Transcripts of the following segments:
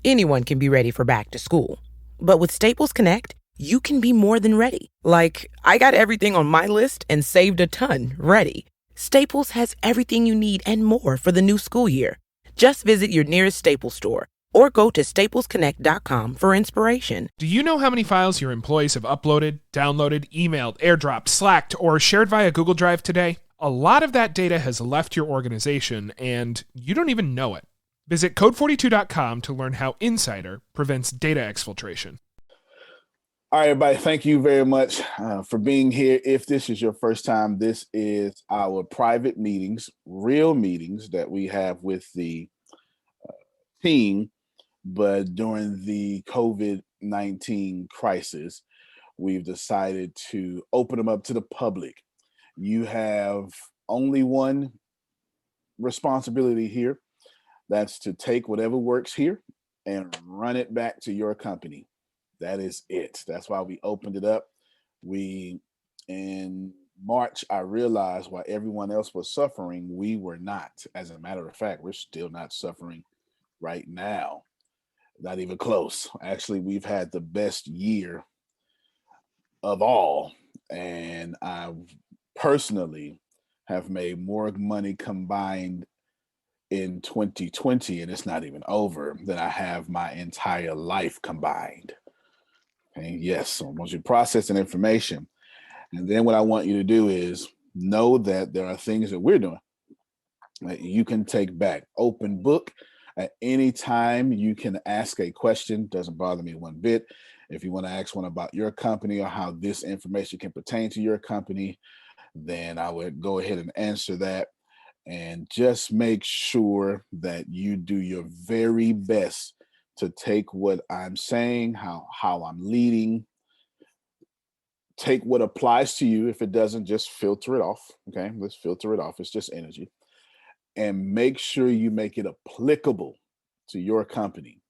Anyone can be ready for back to school. But with Staples Connect, you can be more than ready. Like, I got everything on my list and saved a ton ready. Staples has everything you need and more for the new school year. Just visit your nearest Staples store or go to staplesconnect.com for inspiration. Do you know how many files your employees have uploaded, downloaded, emailed, airdropped, slacked, or shared via Google Drive today? A lot of that data has left your organization, and you don't even know it. Visit code42.com to learn how Insider prevents data exfiltration. All right, everybody, thank you very much for being here. If this is your first time, this is our private meetings, real meetings that we have with the team. But during the COVID-19 crisis, we've decided to open them up to the public. You have only one responsibility here. That's to take whatever works here and run it back to your company. That is it. That's why we opened it up. In March, I realized while everyone else was suffering, we were not. As a matter of fact, we're still not suffering right now. Not even close. Actually, we've had the best year of all. And I personally have made more money combined in 2020, and it's not even over, than I have my entire life combined. Okay, yes, so once you process information, and then what I want you to do is know that there are things that we're doing that you can take back. Open book. At any time, you can ask a question. Doesn't bother me one bit. If you want to ask one about your company or how this information can pertain to your company, then I would go ahead and answer that. And just make sure that you do your very best to take what I'm saying, how I'm leading, take what applies to you. If it doesn't, just filter it off. Okay, let's filter it off. It's just energy. And make sure you make it applicable to your company.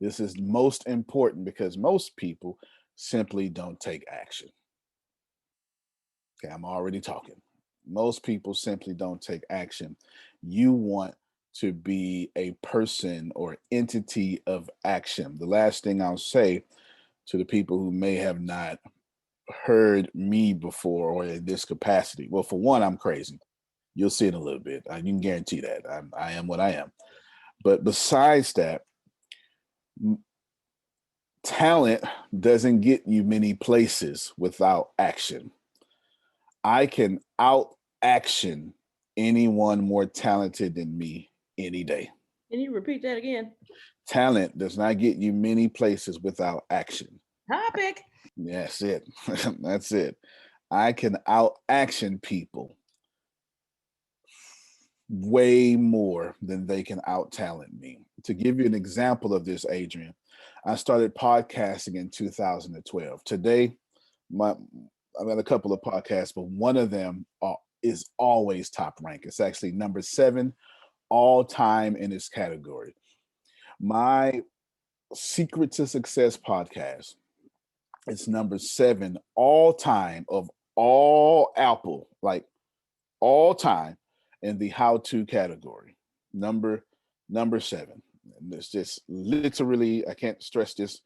This is most important because most people simply don't take action. Okay, I'm already talking. Most people simply don't take action. You want to be a person or entity of action. The last thing I'll say to the people who may have not heard me before or in this capacity. Well, for one, I'm crazy. You'll see in a little bit. You can guarantee that. I am what I am. But besides that, talent doesn't get you many places without action. I can out action anyone more talented than me any day. Can you repeat that again? Talent does not get you many places without action. Topic. That's it. That's it. I can out action people way more than they can out talent me. To give you an example of this, Adrian, I started podcasting in 2012. Today, I've got a couple of podcasts, but one of them is always top rank. It's actually number 7 all time in its category. My Secret to Success podcast, it's number 7 all time of all Apple, like all time in the how-to category. Number 7. And it's just literally, I can't stress this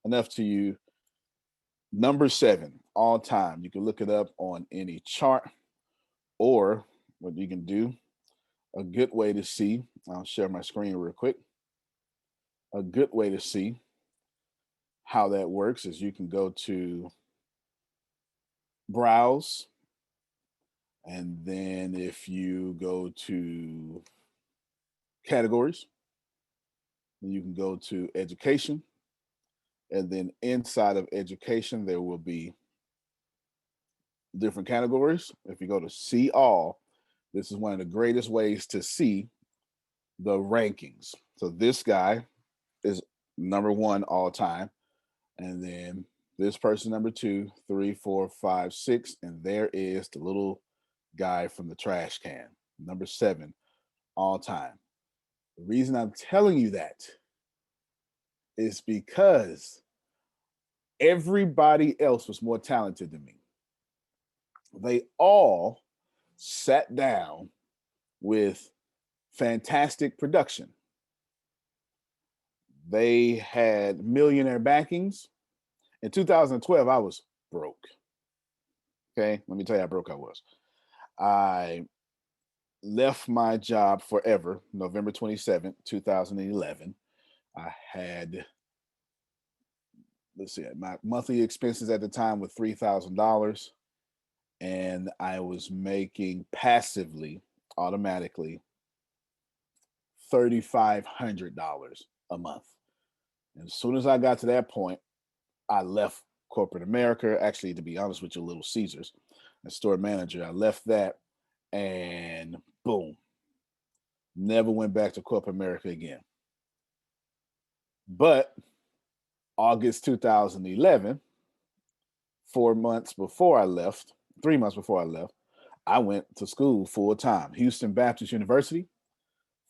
enough to you. Number 7 all time. You can look it up on any chart, or what you can do, a good way to see, I'll share my screen real quick. A good way to see how that works is you can go to browse, and then if you go to categories, you can go to education, and then inside of education there will be different categories. If you go to see all, this is one of the greatest ways to see the rankings. So this guy is number 1 all time, and then this person number 2, 3, 4, 5, 6, and there is the little guy from the trash can, number 7 all time. The reason I'm telling you that is because everybody else was more talented than me. They all sat down with fantastic production. They had millionaire backings. In 2012, I was broke. Okay, let me tell you how broke I was. I left my job forever, November 27th, 2011. I had, let's see, my monthly expenses at the time were $3,000, and I was making passively, automatically, $3,500 a month. And as soon as I got to that point, I left corporate America. Actually, to be honest with you, Little Caesars, a store manager. I left that, and boom, never went back to corporate America again. But August 2011, 4 months before I left, 3 months before I left, I went to school full time, Houston Baptist University,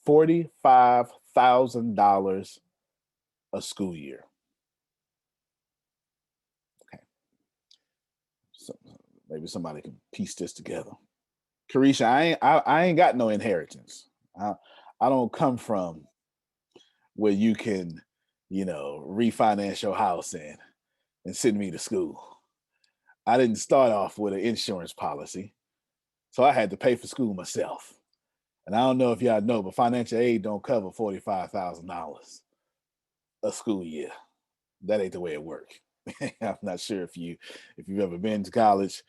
$45,000 a school year. Okay, so maybe somebody can piece this together. Carisha, I ain't got no inheritance. I don't come from where you can, refinance your house and send me to school. I didn't start off with an insurance policy, so I had to pay for school myself. And I don't know if y'all know, but financial aid don't cover $45,000 a school year. That ain't the way it works. I'm not sure if you've ever been to college,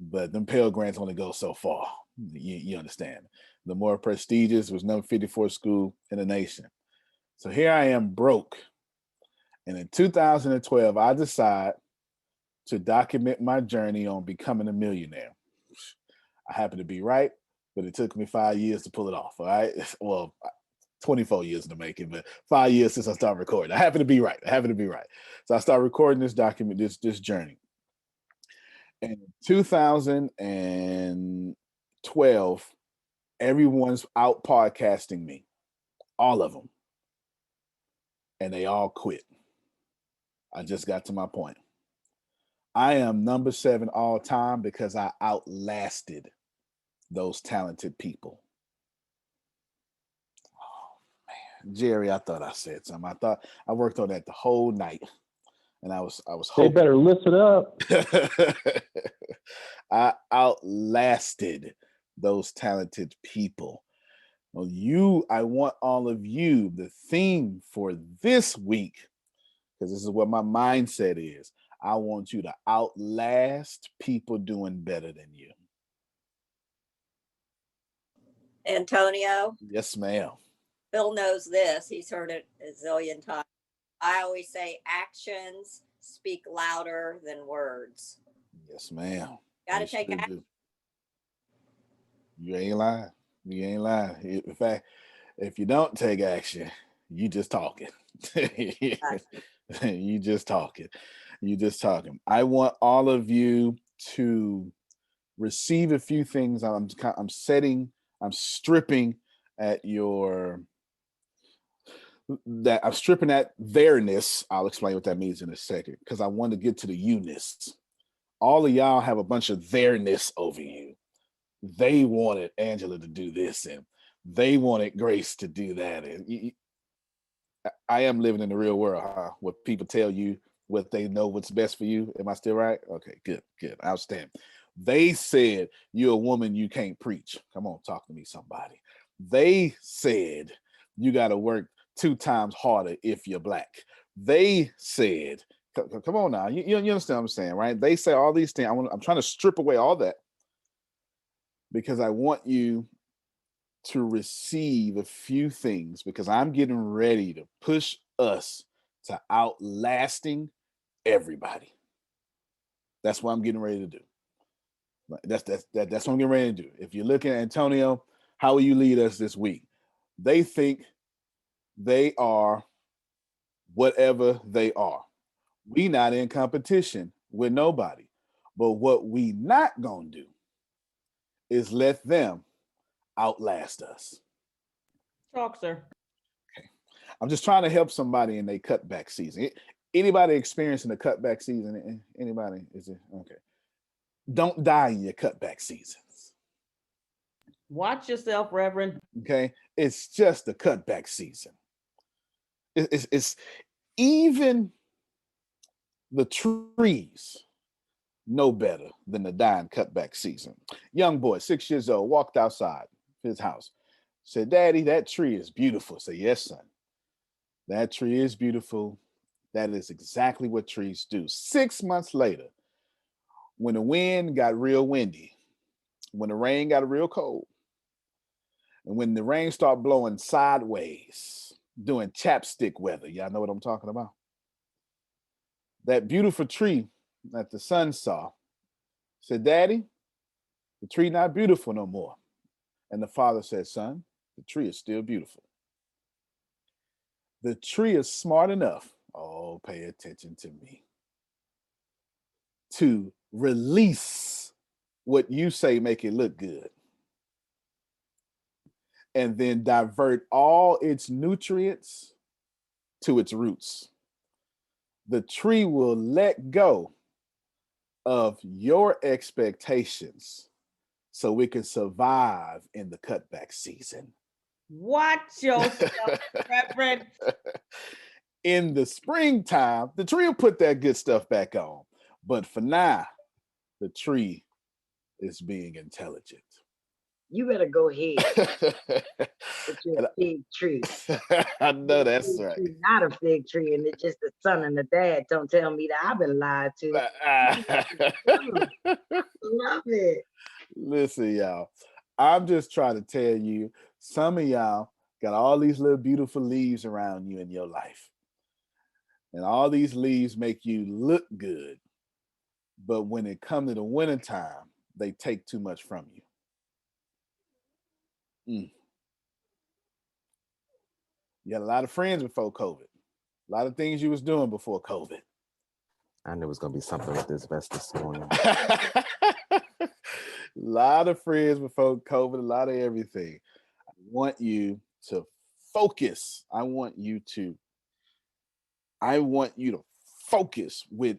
but them Pell Grants only go so far. You understand? The more prestigious was number 54 school in the nation. So here I am broke. And in 2012, I decide to document my journey on becoming a millionaire. I happen to be right, but it took me 5 years to pull it off. All right. Well, 24 years to make it, but 5 years since I started recording. I happen to be right. So I started recording this document, this journey. And in 2012, everyone's out podcasting me, all of them. And they all quit. I just got to my point. I am number 7 all time because I outlasted those talented people. Oh man, Jerry, I thought I said something. I worked on that the whole night, and I was hoping. They better listen up. I outlasted those talented people. Well, I want all of you, the theme for this week, because this is what my mindset is. I want you to outlast people doing better than you. Antonio, Yes, ma'am. Phil knows this. He's heard it a zillion times. I always say actions speak louder than words. Yes, ma'am. Got to take action. You ain't lying. In fact, if you don't take action, you just talking. You just talking. I want all of you to receive a few things. I'm stripping at theirs. I'll explain what that means in a second, because I want to get to the you-ness. All of y'all have a bunch of theirs over you. They wanted Angela to do this, and they wanted Grace to do that. And I am living in the real world, huh? Where people tell you what they know what's best for you. Am I still right? Okay, good. Outstanding. They said you're a woman, you can't preach. Come on, talk to me, somebody. They said you got to work 2 times harder if you're black. They said, come on now, you understand what I'm saying, right? They say all these things. I'm trying to strip away all that, because I want you to receive a few things, because I'm getting ready to push us to outlasting everybody. That's what I'm getting ready to do. That's what I'm getting ready to do. If you're looking at Antonio, how will you lead us this week? They think they are whatever they are. We not in competition with nobody. But what we not gonna do is let them outlast us. Talk, sir. Okay. I'm just trying to help somebody in their cutback season. Anybody experiencing a cutback season? Anybody? Is it okay? Don't die in your cutback seasons. Watch yourself, Reverend. Okay, it's just a cutback season. It's even the trees know better than the dying cutback season. Young boy, 6 years old, walked outside his house, said, "Daddy, that tree is beautiful." I said, "Yes, son, that tree is beautiful. That is exactly what trees do." 6 months later, when the wind got real windy, when the rain got real cold, and when the rain started blowing sideways, doing chapstick weather, y'all know what I'm talking about? That beautiful tree that the son saw said, "Daddy, the tree not beautiful no more." And the father said, "Son, the tree is still beautiful." The tree is smart enough, oh, pay attention to me, to release what you say make it look good, and then divert all its nutrients to its roots. The tree will let go of your expectations so it can survive in the cutback season. Watch yourself, Reverend. In the springtime, the tree will put that good stuff back on. But for now, the tree is being intelligent. You better go ahead with your And fig tree. I know Your that's fig right. tree, not a fig tree, and it's just the son and the dad. Don't tell me that I've been lied to. Love it. Listen, y'all, I'm just trying to tell you, some of y'all got all these little beautiful leaves around you in your life. And all these leaves make you look good. But when it comes to the wintertime, they take too much from you. You had a lot of friends before COVID. A lot of things you was doing before COVID. I knew it was gonna be something with this vest this morning. A lot of friends before COVID, a lot of everything. I want you to focus. I want you to focus with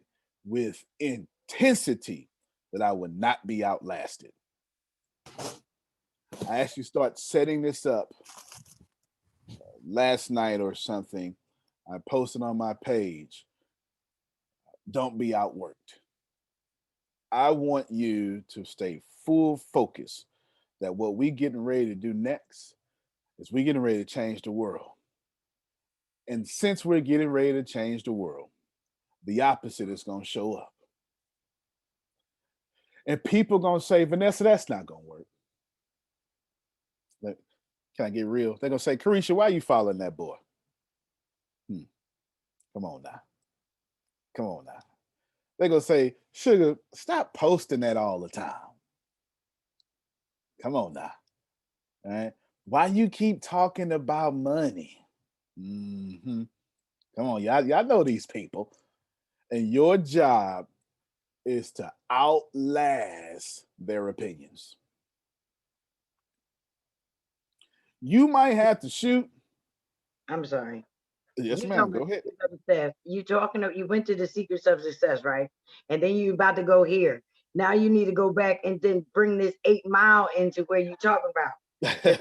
intensity that I would not be outlasted. I actually start setting this up last night or something. I posted on my page, "Don't be outworked." I want you to stay full focus that what we getting ready to do next is we getting ready to change the world. And since we're getting ready to change the world, the opposite is going to show up. And people going to say, "Vanessa, that's not going to work." Can I get real? They're going to say, "Carisha, why are you following that boy?" Come on now. Come on now. They're going to say, "Sugar, stop posting that all the time." Come on now. All right. Why you keep talking about money? Come on, y'all know these people. And your job is to outlast their opinions. You might have to shoot. I'm sorry. Yes, You ma'am. talking Go about ahead. secrets of success. You went to the secrets of success, right? And then you about to go here. Now you need to go back and then bring this 8 Mile into where you talking about. I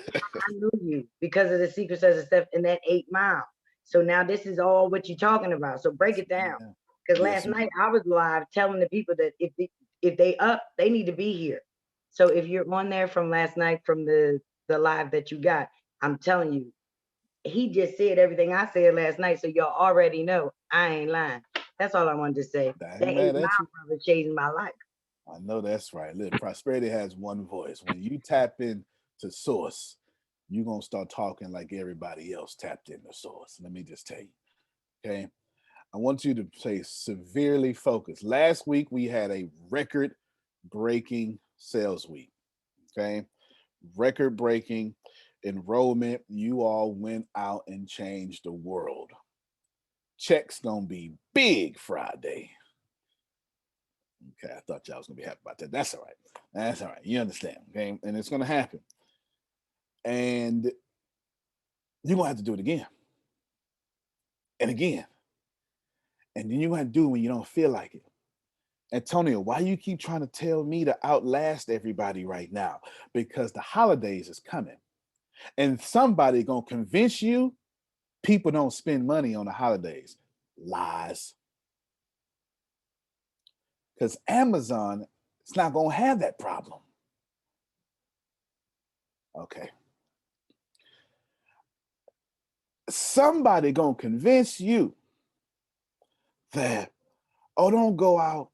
knew you because of the secrets of success in that 8 Mile. So now this is all what you're talking about. So break it down. Because Yes, last night I was live telling the people that if they up, they need to be here. So if you're on there from last night from the live that you got, I'm telling you, he just said everything I said last night, so y'all already know I ain't lying. That's all I wanted to say. I That ain't 8 mad Mile at you. brother changed my life. I know that's right. Look, prosperity has one voice. When you tap into source, you're going to start talking like everybody else tapped into source. Let me just tell you. Okay. I want you to stay severely focused. Last week, we had a record breaking sales week. Okay. Record breaking enrollment. You all went out and changed the world. Check's going to be big Friday. Okay, I thought y'all was gonna be happy about that. That's all right. That's all right. You understand, okay? And it's gonna happen. And you're gonna have to do it again and again. And then you're gonna do it when you don't feel like it. Antonio, why you keep trying to tell me to outlast everybody right now? Because the holidays is coming. And somebody gonna convince you people don't spend money on the holidays. Lies. Because Amazon is not going to have that problem. Okay. Somebody going to convince you that, oh, don't go out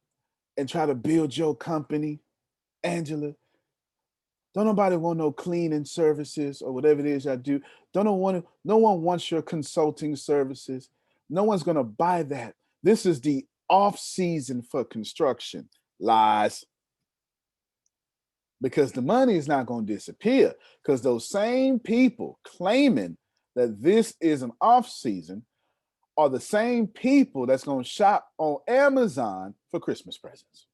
and try to build your company, Angela. Don't nobody want no cleaning services or whatever it is I do. No one wants your consulting services. No one's going to buy that. This is the off season for construction. Lies. Because the money is not going to disappear, because those same people claiming that this is an off season are the same people that's going to shop on Amazon for Christmas presents.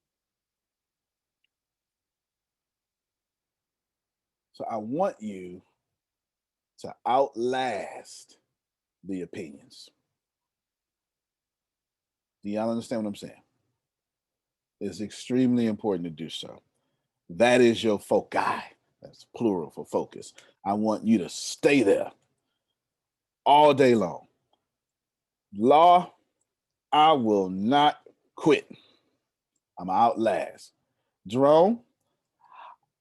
So I want you to outlast the opinions. Do y'all understand what I'm saying? It's extremely important to do so. That is your foci. That's plural for focus. I want you to stay there all day long. Law, I will not quit. I'm outlast. Jerome,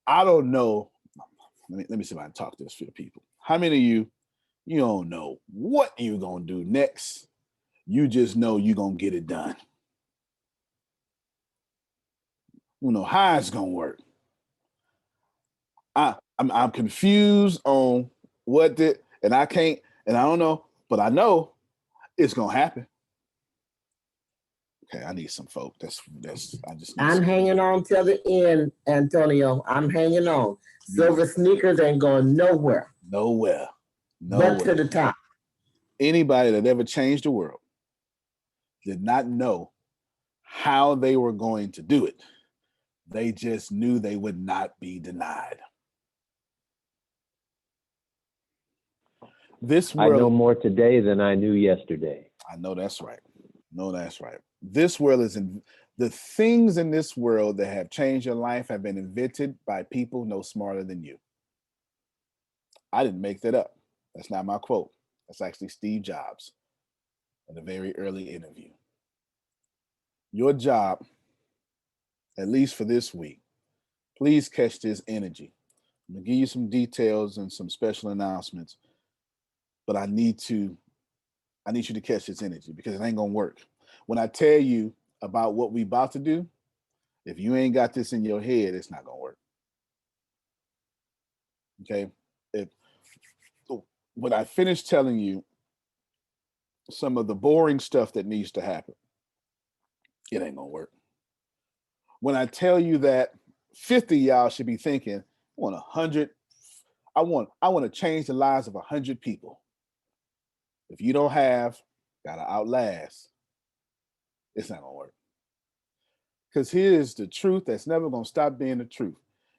I don't know. Let me see if I can talk this for the people. How many of you don't know what you're going to do next? You just know you're going to get it done. You know how it's going to work. I'm confused on and I can't, and I don't know, but I know it's going to happen. Okay, I need some folk. I'm hanging on till the end, Antonio. I'm hanging on. Silver sneakers ain't going nowhere. Nowhere. But to the top. Anybody that ever changed the world did not know how they were going to do it. They just knew they would not be denied. This world, I know more today than I knew yesterday. I know that's right. This world the things in this world that have changed your life have been invented by people no smarter than you. I didn't make that up. That's not my quote. That's actually Steve Jobs in a very early interview. Your job, at least for this week, please catch this energy. I'm gonna give you some details and some special announcements, but I need you to catch this energy because it ain't gonna work. When I tell you about what we about to do, if you ain't got this in your head, it's not gonna work. Okay? When I finish telling you some of the boring stuff that needs to happen, it ain't gonna work. When I tell you that 50 y'all should be thinking, I want 100, I want to change the lives of 100 people. If you don't have, gotta outlast, it's not gonna work. Because here's the truth that's never gonna stop being the truth.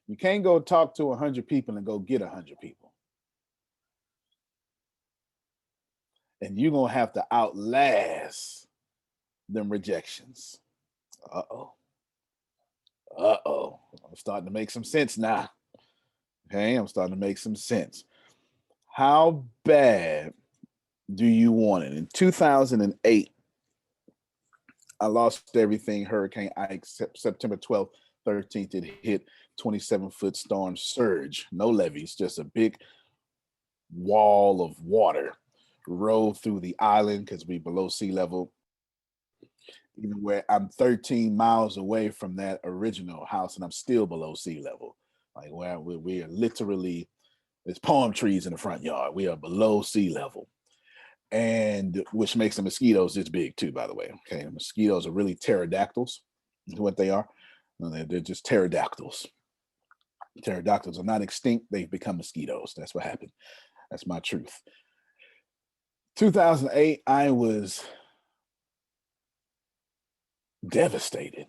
You can't go talk to 100 people and go get 100 people. And you're gonna have to outlast them rejections. Uh-oh. I'm starting to make some sense now. Okay, I'm starting to make some sense. How bad do you want it? In 2008, I lost everything. Hurricane Ike, September 12th, 13th, it hit 27-foot storm surge. No levees, just a big wall of water rolled through the island because we below sea level. Even where I'm 13 miles away from that original house and I'm still below sea level. Like where we are literally, there's palm trees in the front yard. We are below sea level. And which makes the mosquitoes this big too, by the way. Okay, the mosquitoes are really pterodactyls, is what they are. They're just pterodactyls. Pterodactyls are not extinct, they've become mosquitoes. That's what happened. That's my truth. 2008, I was devastated.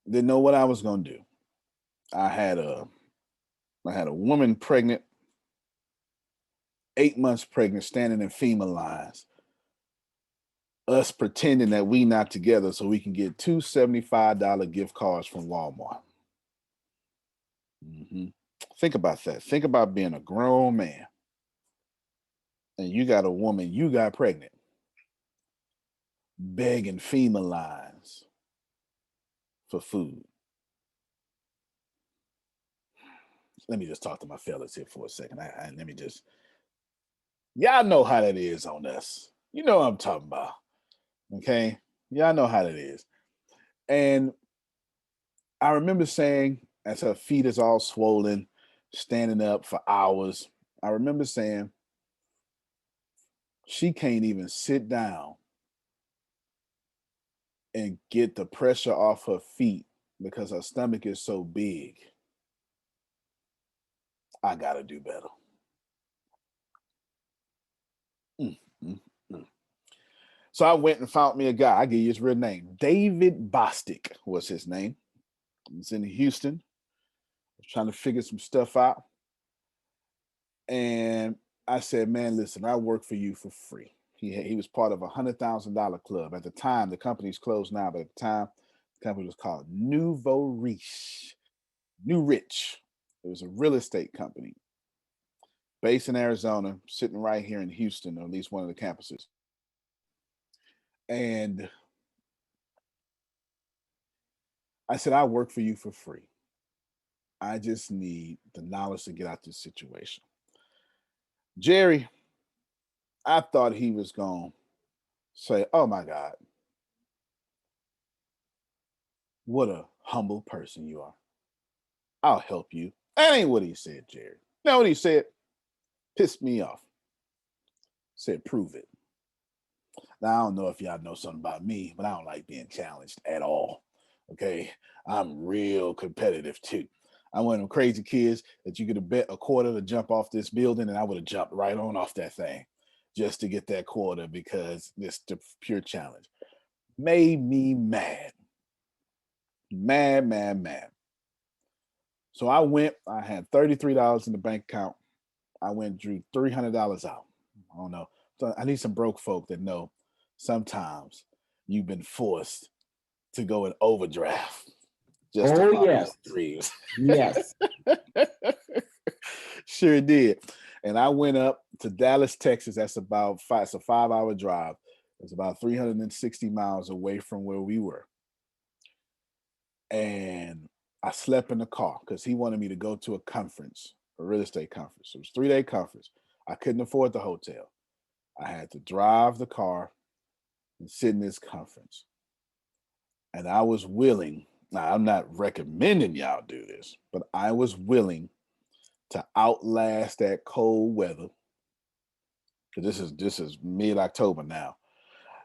Didn't know what I was going to do. I had a woman pregnant, 8 months pregnant, standing in FEMA lines. Us pretending that we not together so we can get two $75 gift cards from Walmart. Think about that. Think about being a grown man and you got a woman you got pregnant begging FEMA lines for food. Let me just talk to my fellas here for a second. Let me just, y'all know how that is on us. You know what I'm talking about. Okay? Y'all know how that is. And I remember saying, as her feet is all swollen, standing up for hours, I remember saying, she can't even sit down and get the pressure off her feet because her stomach is so big. I gotta do better. Mm, mm, mm. So I went and found me a guy. I give you his real name. David Bostic was his name. He's in Houston. I was trying to figure some stuff out. And I said, man, listen, I work for you for free. He was part of a $100,000 club. At the time, the company's closed now, but at the time, the company was called Nouveau Riche. New Rich. It was a real estate company based in Arizona, sitting right here in Houston, or at least one of the campuses. And I said, I work for you for free. I just need the knowledge to get out this situation. Jerry, I thought he was going to say, oh my God, what a humble person you are. I'll help you. That ain't what he said, Jerry. You know what he said? Pissed me off. Said, prove it. Now, I don't know if y'all know something about me, but I don't like being challenged at all. Okay? I'm real competitive too. I'm one of them crazy kids that you could have bet a quarter to jump off this building, and I would have jumped right on off that thing just to get that quarter because it's the pure challenge. Made me mad. Mad. So I went, I had $33 in the bank account. I went, drew $300 out. I don't know. So I need some broke folk that know sometimes you've been forced to go in overdraft. Just oh, yes. dreams. Yes. Sure did. And I went up to Dallas, Texas. That's about it's a 5-hour drive. It's about 360 miles away from where we were. And I slept in the car because he wanted me to go to a conference, a real estate conference. It was a 3-day conference. I couldn't afford the hotel. I had to drive the car and sit in this conference. And I was willing, now I'm not recommending y'all do this, but I was willing to outlast that cold weather. Because this is mid-October now.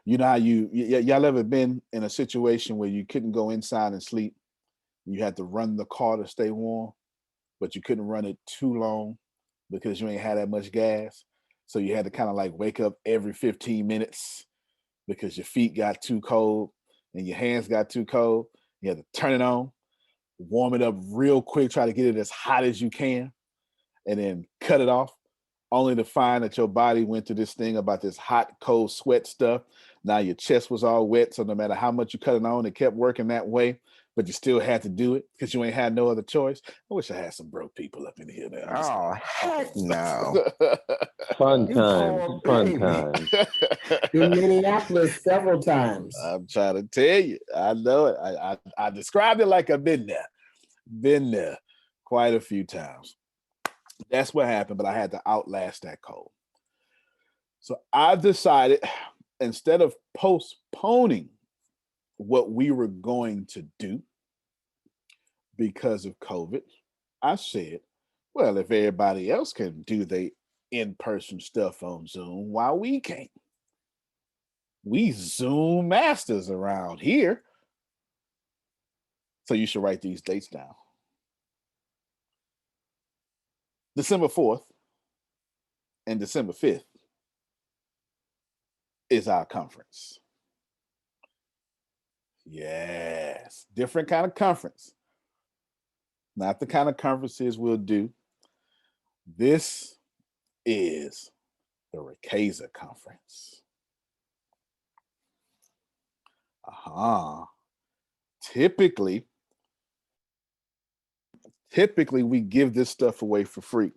You know how y'all ever been in a situation where you couldn't go inside and sleep? You had to run the car to stay warm, but you couldn't run it too long because you ain't had that much gas. So you had to kind of like wake up every 15 minutes because your feet got too cold and your hands got too cold. You had to turn it on, warm it up real quick, try to get it as hot as you can, and then cut it off, only to find that your body went through this thing about this hot, cold sweat stuff. Now your chest was all wet, so no matter how much you cut it on, it kept working that way, but you still had to do it because you ain't had no other choice. I wish I had some broke people up in here now. Oh, heck no. Fun You times. poor Fun baby. times. In Minneapolis several times. I'm trying to tell you. I know it. I described it like I've been there. Been there quite a few times. That's what happened, but I had to outlast that cold. So I decided, instead of postponing what we were going to do because of COVID, I said, well, if everybody else can do their in-person stuff on Zoom, why we can't? We Zoom masters around here. So you should write these dates down. December 4th and December 5th is our conference. Yes, different kind of conference. Not the kind of conferences we'll do. This is the Ricasa conference. Typically we give this stuff away for free.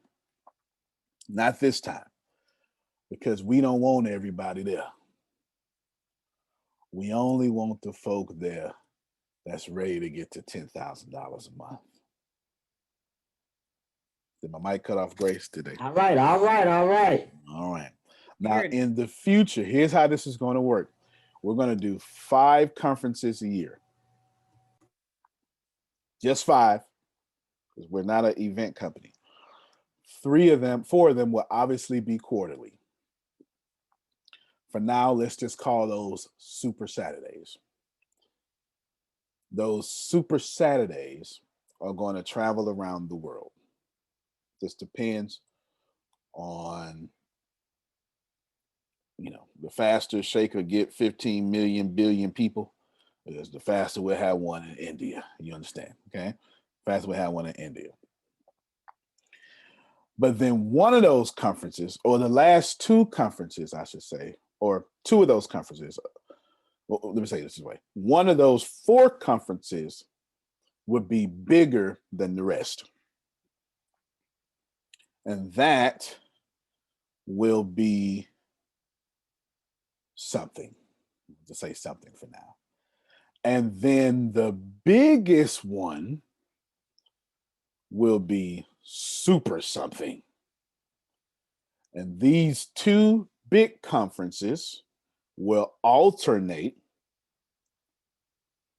Not this time. because we don't want everybody there. We only want the folk there that's ready to get to $10,000 a month. Did my mic cut off, Grace, today? All right. All right. Now, in the future, here's how this is going to work. We're going to do 5 conferences a year. Just 5, because we're not an event company. 4 of them will obviously be quarterly. For now, let's just call those Super Saturdays. Those Super Saturdays are going to travel around the world. This depends on, the faster Shaker get 15 million billion people, is the faster we'll have one in India. You understand? Okay. Faster we'll have one in India. But then one of those conferences, or the last 2 conferences, I should say, or 2 of those conferences, well, let me say this way. One of those 4 conferences would be bigger than the rest. And that will be something, to say something for now. And then the biggest one will be super something. And these 2 big conferences will alternate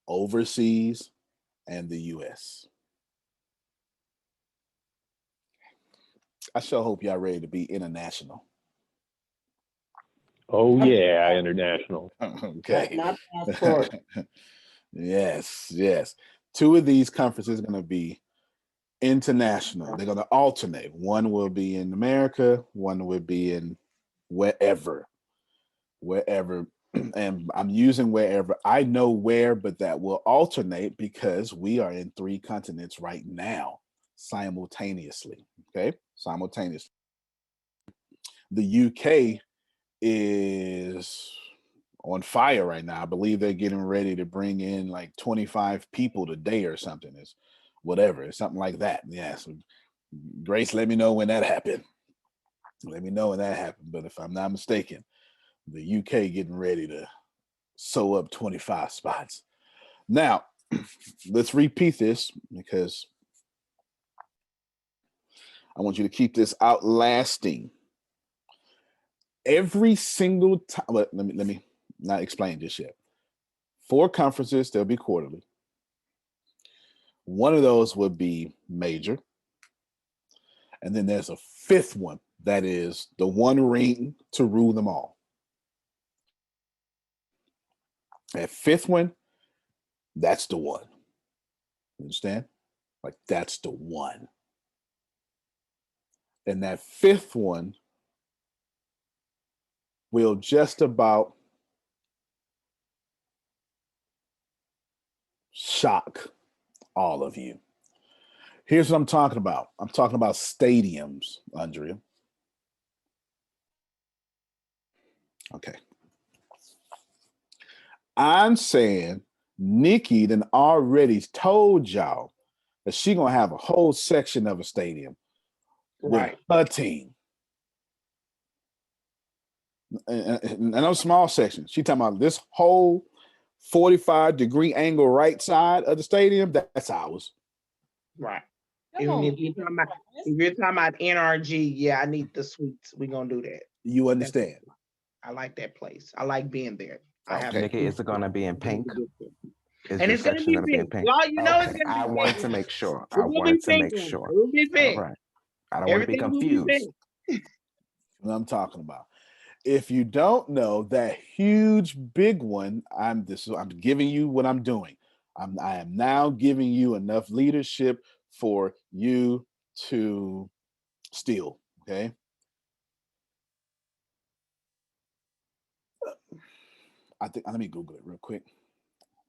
overseas and the US. I sure hope y'all ready to be international. Oh yeah, international. Okay. Not passport. Yes. 2 of these conferences are going to be international. They're going to alternate. One will be in America, one will be in wherever. And I'm using wherever. I know where, but that will alternate because we are in 3 continents right now, simultaneously. Okay, simultaneously. The UK is on fire right now. I believe they're getting ready to bring in like 25 people today or something. It's whatever. It's something like that. Yeah. So Grace, let me know when that happened. But if I'm not mistaken, the UK getting ready to sew up 25 spots. Now, let's repeat this because I want you to keep this outlasting. Every single time, let me not explain this yet. 4 conferences, they'll be quarterly. One of those would be major. And then there's a 5th one that is the one ring to rule them all. That 5th one, that's the one. You understand? Like, that's the one. And that 5th one will just about shock all of you. Here's what I'm talking about. I'm talking about stadiums, Andrea. Okay. I'm saying Nikki done already told y'all that she gonna have a whole section of a stadium with her team. And those small sections. She talking about this whole 45-degree angle right side of the stadium. That's ours. Right. If you're talking about NRG, yeah, I need the suites. We're gonna do that. You understand? I like that place. I like being there. Nikki, is it gonna be in pink? And it's gonna be pink. Well, you know, it's gonna be I pink. wanted to make sure. It will be pink. It will be pink. All right. I don't want to be confused. What I'm talking about. If you don't know that huge big one, I'm giving you what I'm doing. I am now giving you enough leadership for you to steal. Okay. Let me Google it real quick.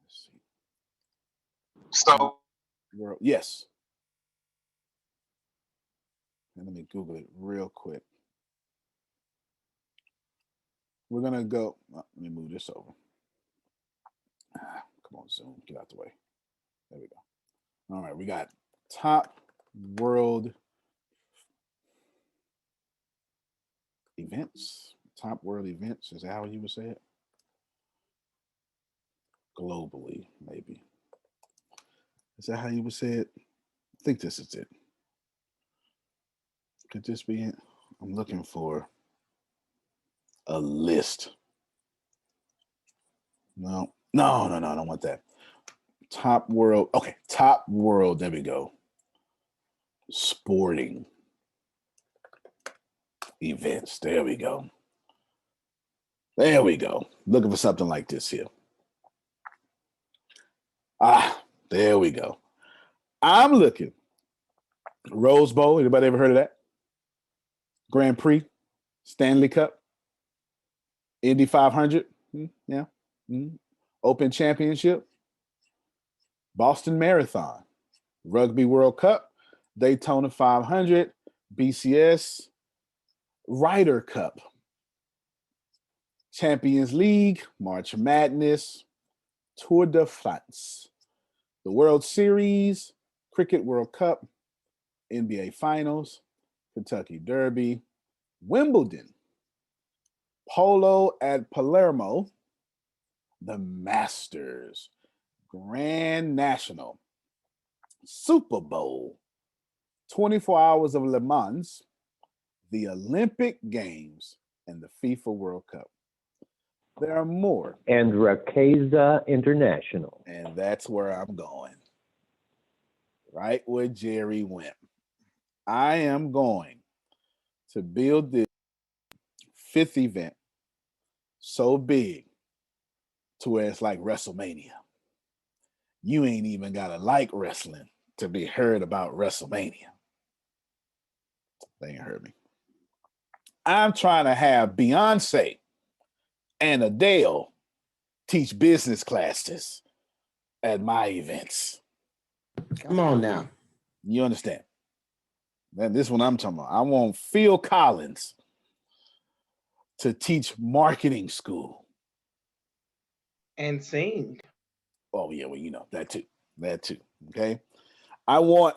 Let's see. So, yes. And let me Google it real quick. We're gonna go. Let me move this over. Come on, Zoom, get out the way. There we go. All right, we got top world events. Top world events. Is that how you would say it? Globally, maybe. Is that how you would say it? I think this is it. Could this be it? I'm looking for a list. No, I don't want that. Top world. Okay, top world. There we go. Sporting events. There we go. There we go. Looking for something like this here. There we go. I'm looking. Rose Bowl. Anybody ever heard of that? Grand Prix, Stanley Cup, Indy 500. Yeah. Open Championship, Boston Marathon, Rugby World Cup, Daytona 500, BCS, Ryder Cup, Champions League, March Madness, Tour de France, the World Series, Cricket World Cup, NBA Finals, Kentucky Derby, Wimbledon, Polo at Palermo, the Masters, Grand National, Super Bowl, 24 Hours of Le Mans, the Olympic Games, and the FIFA World Cup. There are more. And Rakeza International. And that's where I'm going. Right where Jerry went. I am going to build this 5th event so big to where it's like WrestleMania. You ain't even gotta like wrestling to be heard about WrestleMania. They ain't heard me. I'm trying to have Beyonce and Adele teach business classes at my events. Come on now. You understand? Then this one I'm talking about. I want Phil Collins to teach marketing school. And sing. Oh, yeah, well, you know, that too. That too. Okay. I want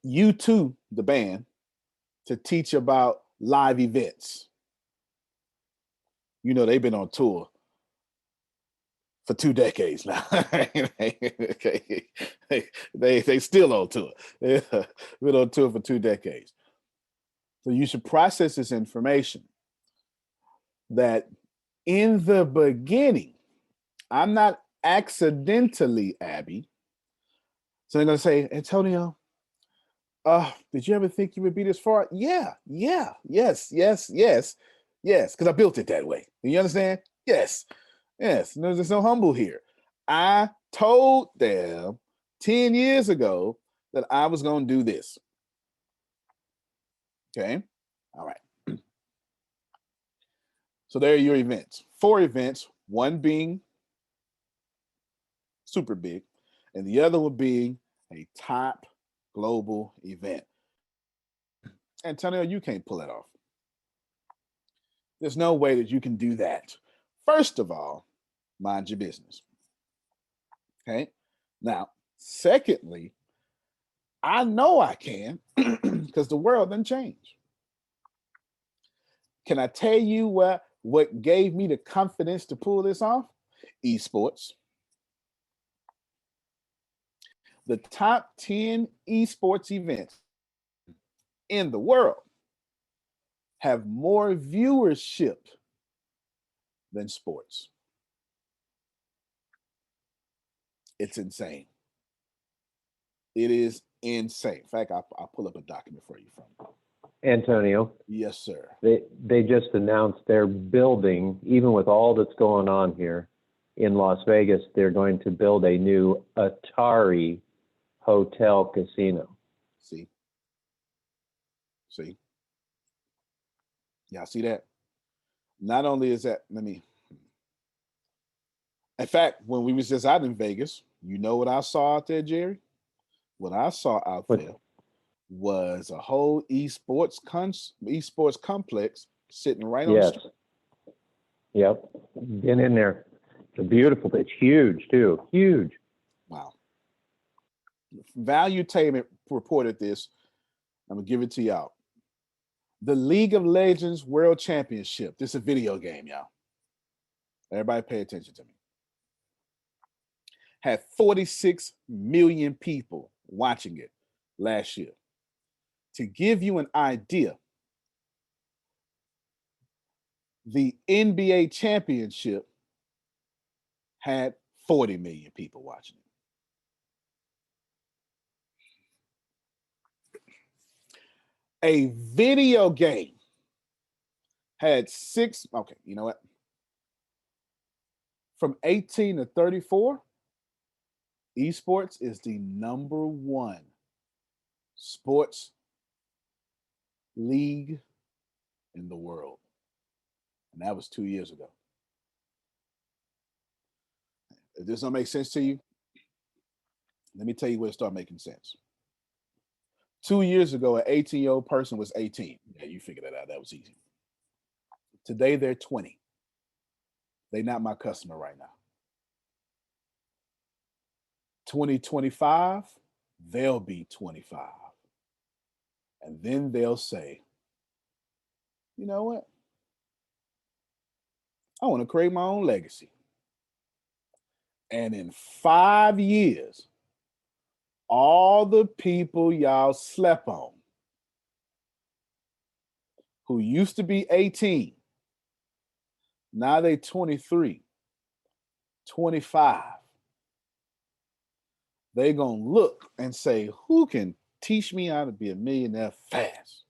U2, the band, to teach about live events. You know, they've been on tour for 2 decades now. they still on tour. They've been on tour for 2 decades. So you should process this information that in the beginning, I'm not accidentally Abby. So they're going to say, Antonio, did you ever think you would be this far? Yeah, yes. Because I built it that way. You understand? Yes. There's no humble here. I told them 10 years ago that I was going to do this. Okay. All right. So there are your events. 4 events, one being super big, and the other one being a top global event. Antonio, you can't pull it off. There's no way that you can do that. First of all, mind your business. Okay. Now, secondly, I know I can because the world done changed. Can I tell you what gave me the confidence to pull this off? Esports. The top 10 esports events in the world have more viewership than sports. It's insane. It is insane. In fact, I'll pull up a document for you from Antonio. Yes, sir. They just announced they're building, even with all that's going on here in Las Vegas, they're going to build a new Atari hotel casino. See? Y'all see that? Not only is that, in fact, when we was just out in Vegas, you know what I saw out there, Jerry? What I saw out there was a whole esports complex sitting right on the street. Yep. Been in there. It's beautiful. It's huge too. Huge. Wow. Valuetainment reported this. I'm gonna give it to y'all. The League of Legends World Championship. This is a video game, y'all. Everybody pay attention to me. Had 46 million people watching it last year. To give you an idea, the NBA championship had 40 million people watching it. A video game had okay, you know what? From 18 to 34, esports is the #1 sports league in the world. And that was 2 years ago. If this don't make sense to you, let me tell you where it started making sense. 2 years ago, an 18-year-old person was 18. Yeah, you figured that out. That was easy. Today, they're 20. They're not my customer right now. 2025, they'll be 25. And then they'll say, you know what? I want to create my own legacy. And in 5 years, all the people y'all slept on who used to be 18, now they 23, 25. They're going to look and say, who can teach me how to be a millionaire fast?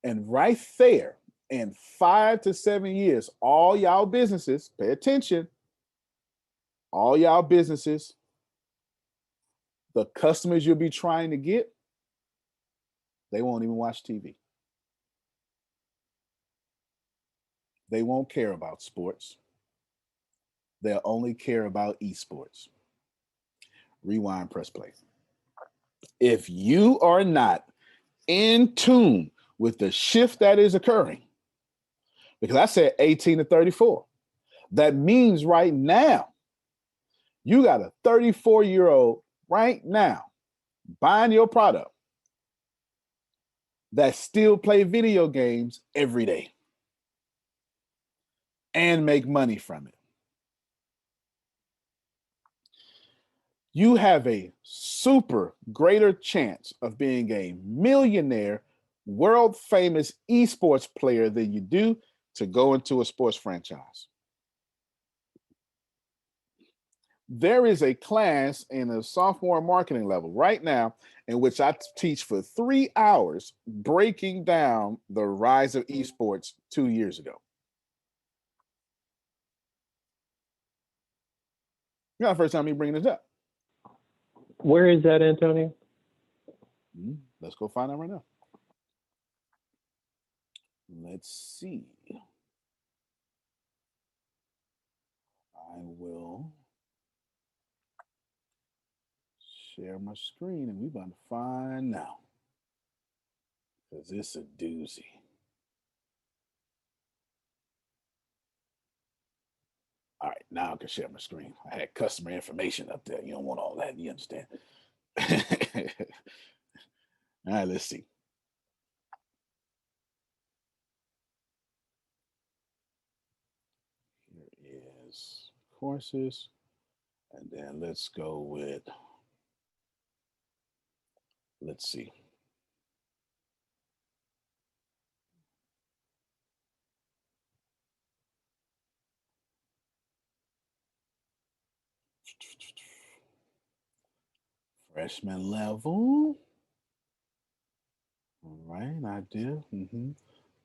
And right there, in 5 to 7 years, all y'all businesses, pay attention, all y'all businesses, the customers you'll be trying to get, they won't even watch TV. They won't care about sports. They'll only care about esports. Rewind, press play. If you are not in tune with the shift that is occurring, because I said 18 to 34, that means right now, you got a 34-year-old right now buying your product that still play video games every day and make money from it. You have a super greater chance of being a millionaire, world famous esports player than you do to go into a sports franchise. There is a class in a sophomore marketing level right now in which I teach for 3 hours breaking down the rise of esports 2 years ago. Not the first time me bringing this up. Where is that, Antonio? Let's go find out right now. Let's see. I will share my screen and we're about to find now. Because it's a doozy. All right, now I can share my screen. I had customer information up there. You don't want all that, you understand? All right, let's see. Here is courses. And then let's go with, let's see. Freshman level. All right, idea.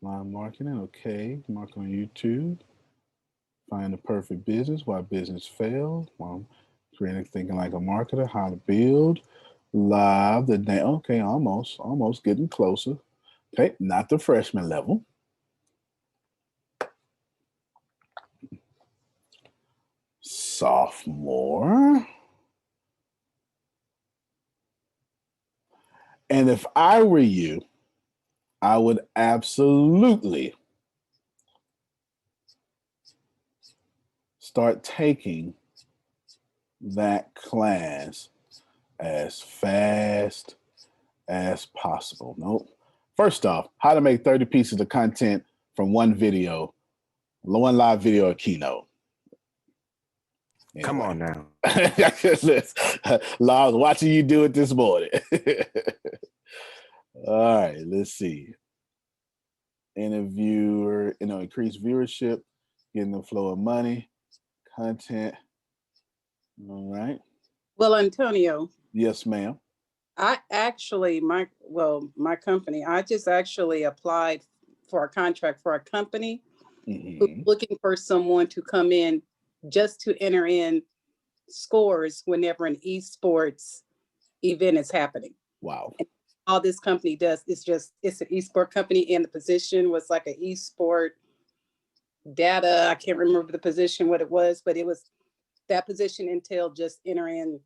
Live marketing. Okay, mark on YouTube. Find the perfect business. Why business failed. Well, creating thinking like a marketer. How to build. Live the day. Okay, almost getting closer. Okay, not the freshman level. Sophomore. And if I were you, I would absolutely start taking that class as fast as possible. Nope. First off, how to make 30 pieces of content from one live video or keynote. Anyway. Come on now. I was watching you do it this morning. All right, let's see. Interviewer, increase viewership, getting the flow of money, content. All right. Well, Antonio. Yes, ma'am. I actually, my company, I just actually applied for a contract for a company who's looking for someone to come in just to enter in scores whenever an esports event is happening. Wow. And all this company does is it's an esport company, and the position was like an esport data. I can't remember the position, what it was, but it was that position entailed just entering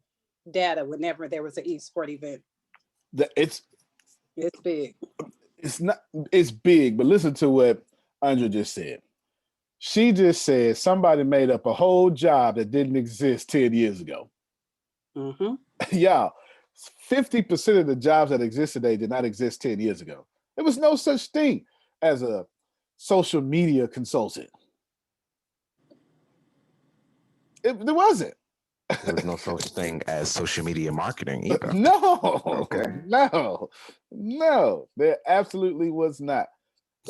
data whenever there was an esport event. It's big. It's big, but listen to what Andrea just said. She just said somebody made up a whole job that didn't exist 10 years ago. Yeah, 50% of the jobs that exist today did not exist 10 years ago. There was no such thing as a social media consultant. There wasn't. There was no such thing as social media marketing either. No. Okay. No, there absolutely was not.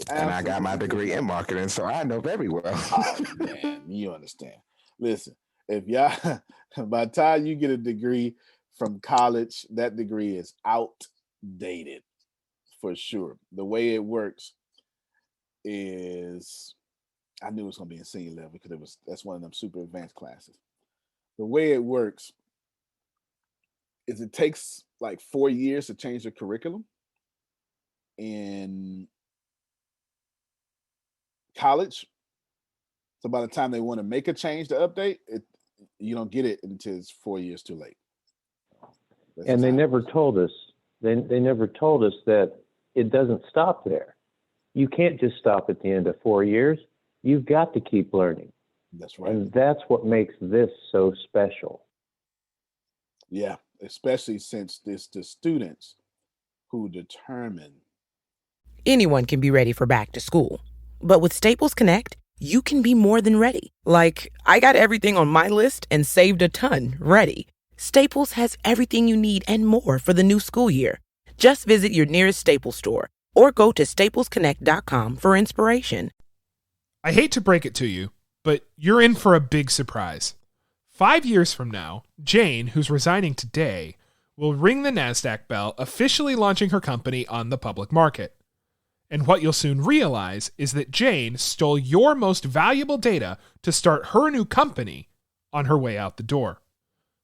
And I got my degree in marketing, so I know very well. Oh, man, you understand. Listen, if y'all, by the time you get a degree from college, that degree is outdated for sure. The way it works is, I knew it was going to be in senior level because that's one of them super advanced classes. The way it works is it takes like 4 years to change the curriculum. In college, so by the time they want to make a change to update it, you don't get it until it's 4 years too late. And they never told us. They never told us that it doesn't stop there. You can't just stop at the end of 4 years. You've got to keep learning. That's right. And that's what makes this so special. Yeah, especially since it's the students who determine. Anyone can be ready for back to school. But with Staples Connect, you can be more than ready. Like, I got everything on my list and saved a ton ready. Staples has everything you need and more for the new school year. Just visit your nearest Staples store or go to staplesconnect.com for inspiration. I hate to break it to you, but you're in for a big surprise. 5 years from now, Jane, who's resigning today, will ring the NASDAQ bell, officially launching her company on the public market. And what you'll soon realize is that Jane stole your most valuable data to start her new company on her way out the door.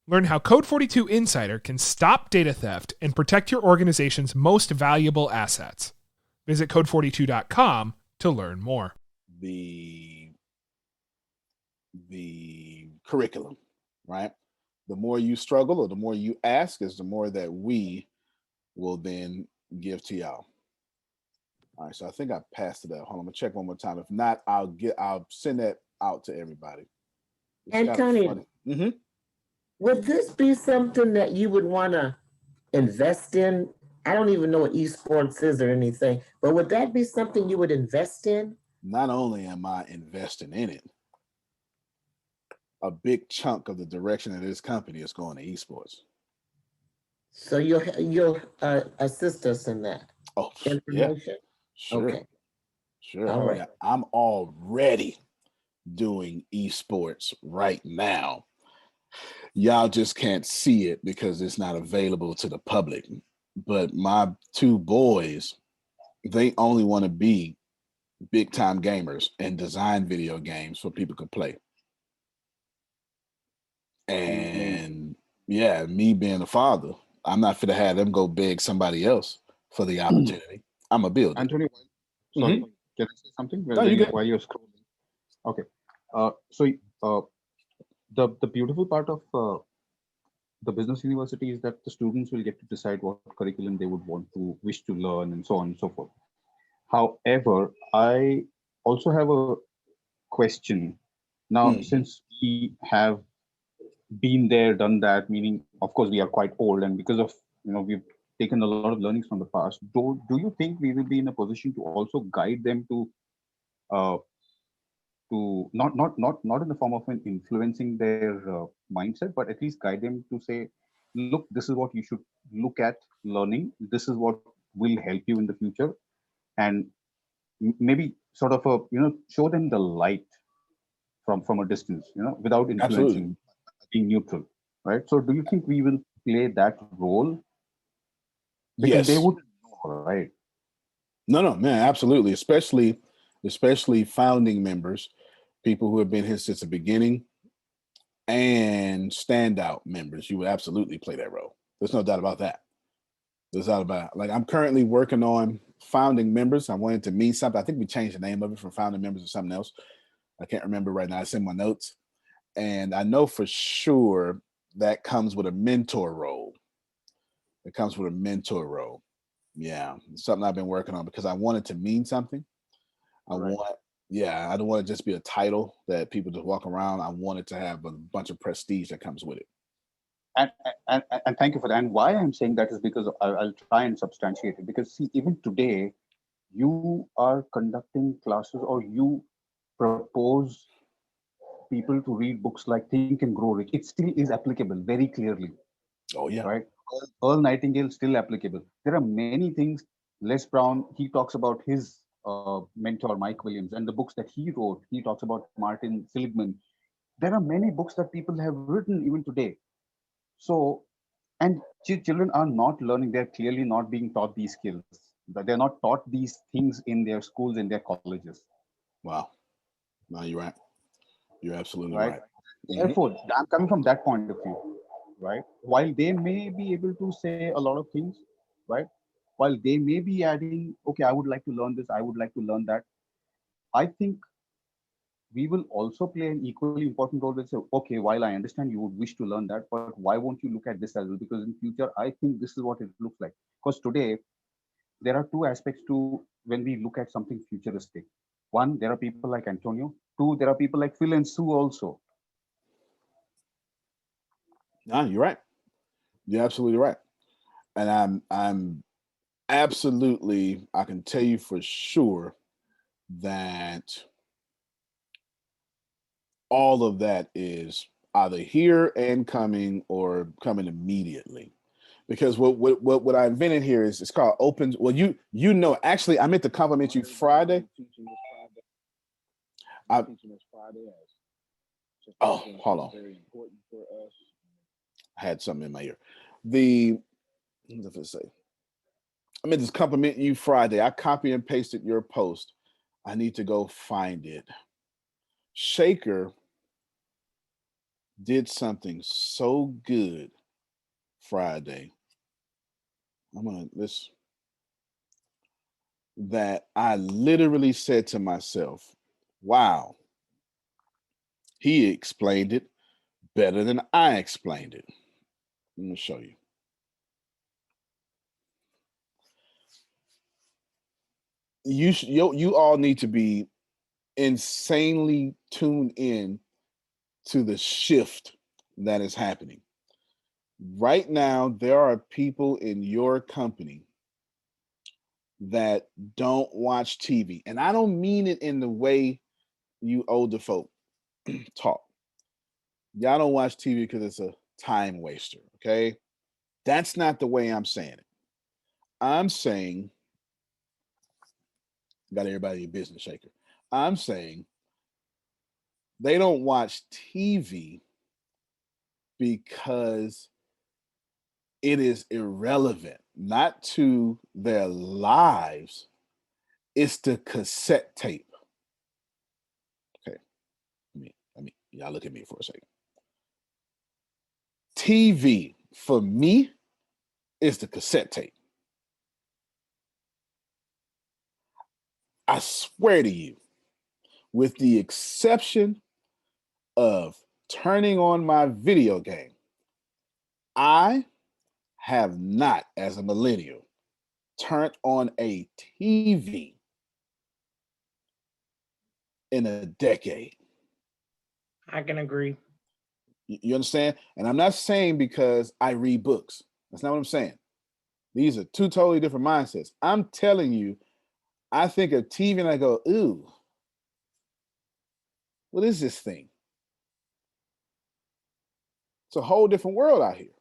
Learn how Code 42 Insider can stop data theft and protect your organization's most valuable assets. Visit code42.com to learn more. The curriculum, right? The more you struggle or the more you ask is the more that we will then give to y'all. All right, so I think I passed it out. Hold on, I'm gonna check one more time. If not, I'll send that out to everybody. Antonio, would this be something that you would want to invest in? I don't even know what esports is or anything, but would that be something you would invest in? Not only am I investing in it, a big chunk of the direction of this company is going to esports. So you'll assist us in that. Oh, information. Yeah. Sure. Okay. Sure. All right. Yeah, I'm already doing esports right now. Y'all just can't see it because it's not available to the public. But my two boys, they only want to be big time gamers and design video games for people to play. And yeah, me being a father, I'm not fit to have them go beg somebody else for the opportunity. I'm a builder. Antonio, sorry, can I say something? No, you while you're scrolling. Okay. So the beautiful part of the business university is that the students will get to decide what curriculum they would wish to learn and so on and so forth. However, I also have a question. Now, since we have been there, done that, meaning, of course, we are quite old, and because of, we've taken a lot of learnings from the past. Do you think we will be in a position to also guide them uh, not in the form of an influencing their mindset, but at least guide them to say, look, this is what you should look at learning. This is what will help you in the future, and maybe sort of show them the light from a distance, without Absolutely. influencing, being neutral, right? So, do you think we will play that role because they Yes. would know, right? No, man, absolutely. Especially founding members, people who have been here since the beginning, and standout members. You would absolutely play that role. There's no doubt about that. There's not about, like, I'm currently working on founding members. I wanted to mean something. I think we changed the name of it from founding members to something else. I can't remember right now. It's in my notes. And I know for sure that comes with a mentor role. It comes with a mentor role. Yeah. It's something I've been working on because I want it to mean something. I want, yeah, I don't want it to just be a title that people just walk around. I want it to have a bunch of prestige that comes with it. And thank you for that. And why I'm saying that is because I'll try and substantiate it. Because see, even today, you are conducting classes or you propose people to read books like Think and Grow Rich. It still is applicable very clearly. Oh yeah. Right. Earl Nightingale still applicable. There are many things. Les Brown, he talks about his mentor Mike Williams and the books that he wrote. He talks about Martin Seligman. There are many books that people have written even today. So, and children are not learning. They're clearly not being taught these skills. They're not taught these things in their schools, in their colleges. Wow. No, you're right. You're absolutely Right. right. Therefore, I'm coming from that point of view, right? While they may be able to say a lot of things, right? While they may be adding, okay, I would like to learn this, I would like to learn that. I think we will also play an equally important role with say, okay, while I understand you would wish to learn that, but why won't you look at this as well? Because in future, I think this is what it looks like. Because today, there are two aspects to when we look at something futuristic. One, there are people like Antonio. Two, there are people like Phil and Sue also. No, you're right. You're absolutely right. And I'm absolutely, I can tell you for sure that all of that is either here and coming or coming immediately. Because what I invented here is it's called open. Well, actually I meant to compliment you Friday. Oh, hold on. I had something in my ear. What did I say? I meant to compliment you Friday. I copy and pasted your post. I need to go find it. Shaker did something so good Friday. That I literally said to myself, wow, he explained it better than I explained it. Let me show you. You all need to be insanely tuned in to the shift that is happening. Right now, there are people in your company that don't watch TV. And I don't mean it in the way you older folk talk. Y'all don't watch TV because it's a time waster, okay? That's not the way I'm saying it. I'm saying, got everybody in business, Shaker. I'm saying they don't watch TV because it is irrelevant, not to their lives. It's the cassette tape. Okay, y'all look at me for a second. TV for me is the cassette tape. I swear to you, with the exception of turning on my video game, I have not, as a millennial, turned on a TV in a decade. I can agree. You understand? And I'm not saying because I read books. That's not what I'm saying. These are two totally different mindsets. I'm telling you, I think of TV and I go, ooh, what is this thing? It's a whole different world out here.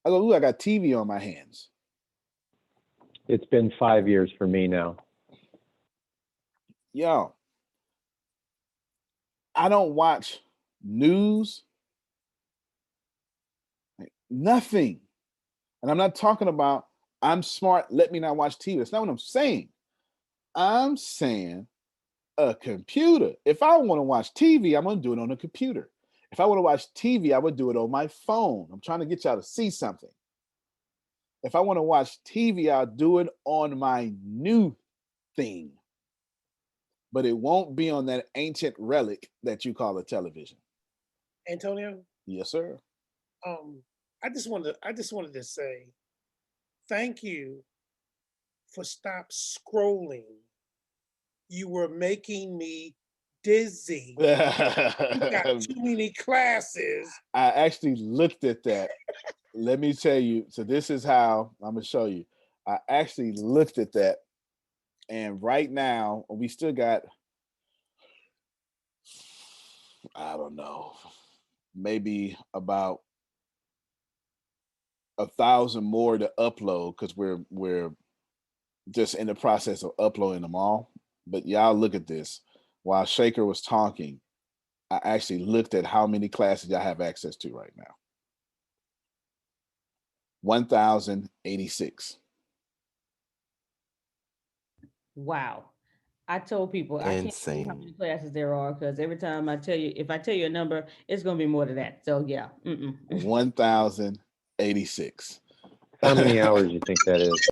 I go, ooh, I got TV on my hands. It's been 5 years for me now. Yo, I don't watch news, like, nothing. And I'm not talking about I'm smart, let me not watch TV. That's not what I'm saying. I'm saying a computer. If I want to watch TV, I'm going to do it on a computer. If I want to watch TV, I would do it on my phone. I'm trying to get y'all to see something. If I want to watch TV, I'll do it on my new thing. But it won't be on that ancient relic that you call a television. Antonio? Yes, sir. I just wanted to say thank you for stop scrolling. You were making me dizzy. You got too many classes. I actually looked at that. Let me tell you. So this is how I'm gonna show you. I actually looked at that, and right now we still got, I don't know, maybe about 1,000 more to upload because we're just in the process of uploading them all. But y'all look at this. While Shaker was talking, I actually looked at how many classes y'all have access to right now. 1,086. Wow. I told people I can't tell you how many classes there are because every time if I tell you a number, it's going to be more than that. So yeah. 1,086. How many hours do you think that is?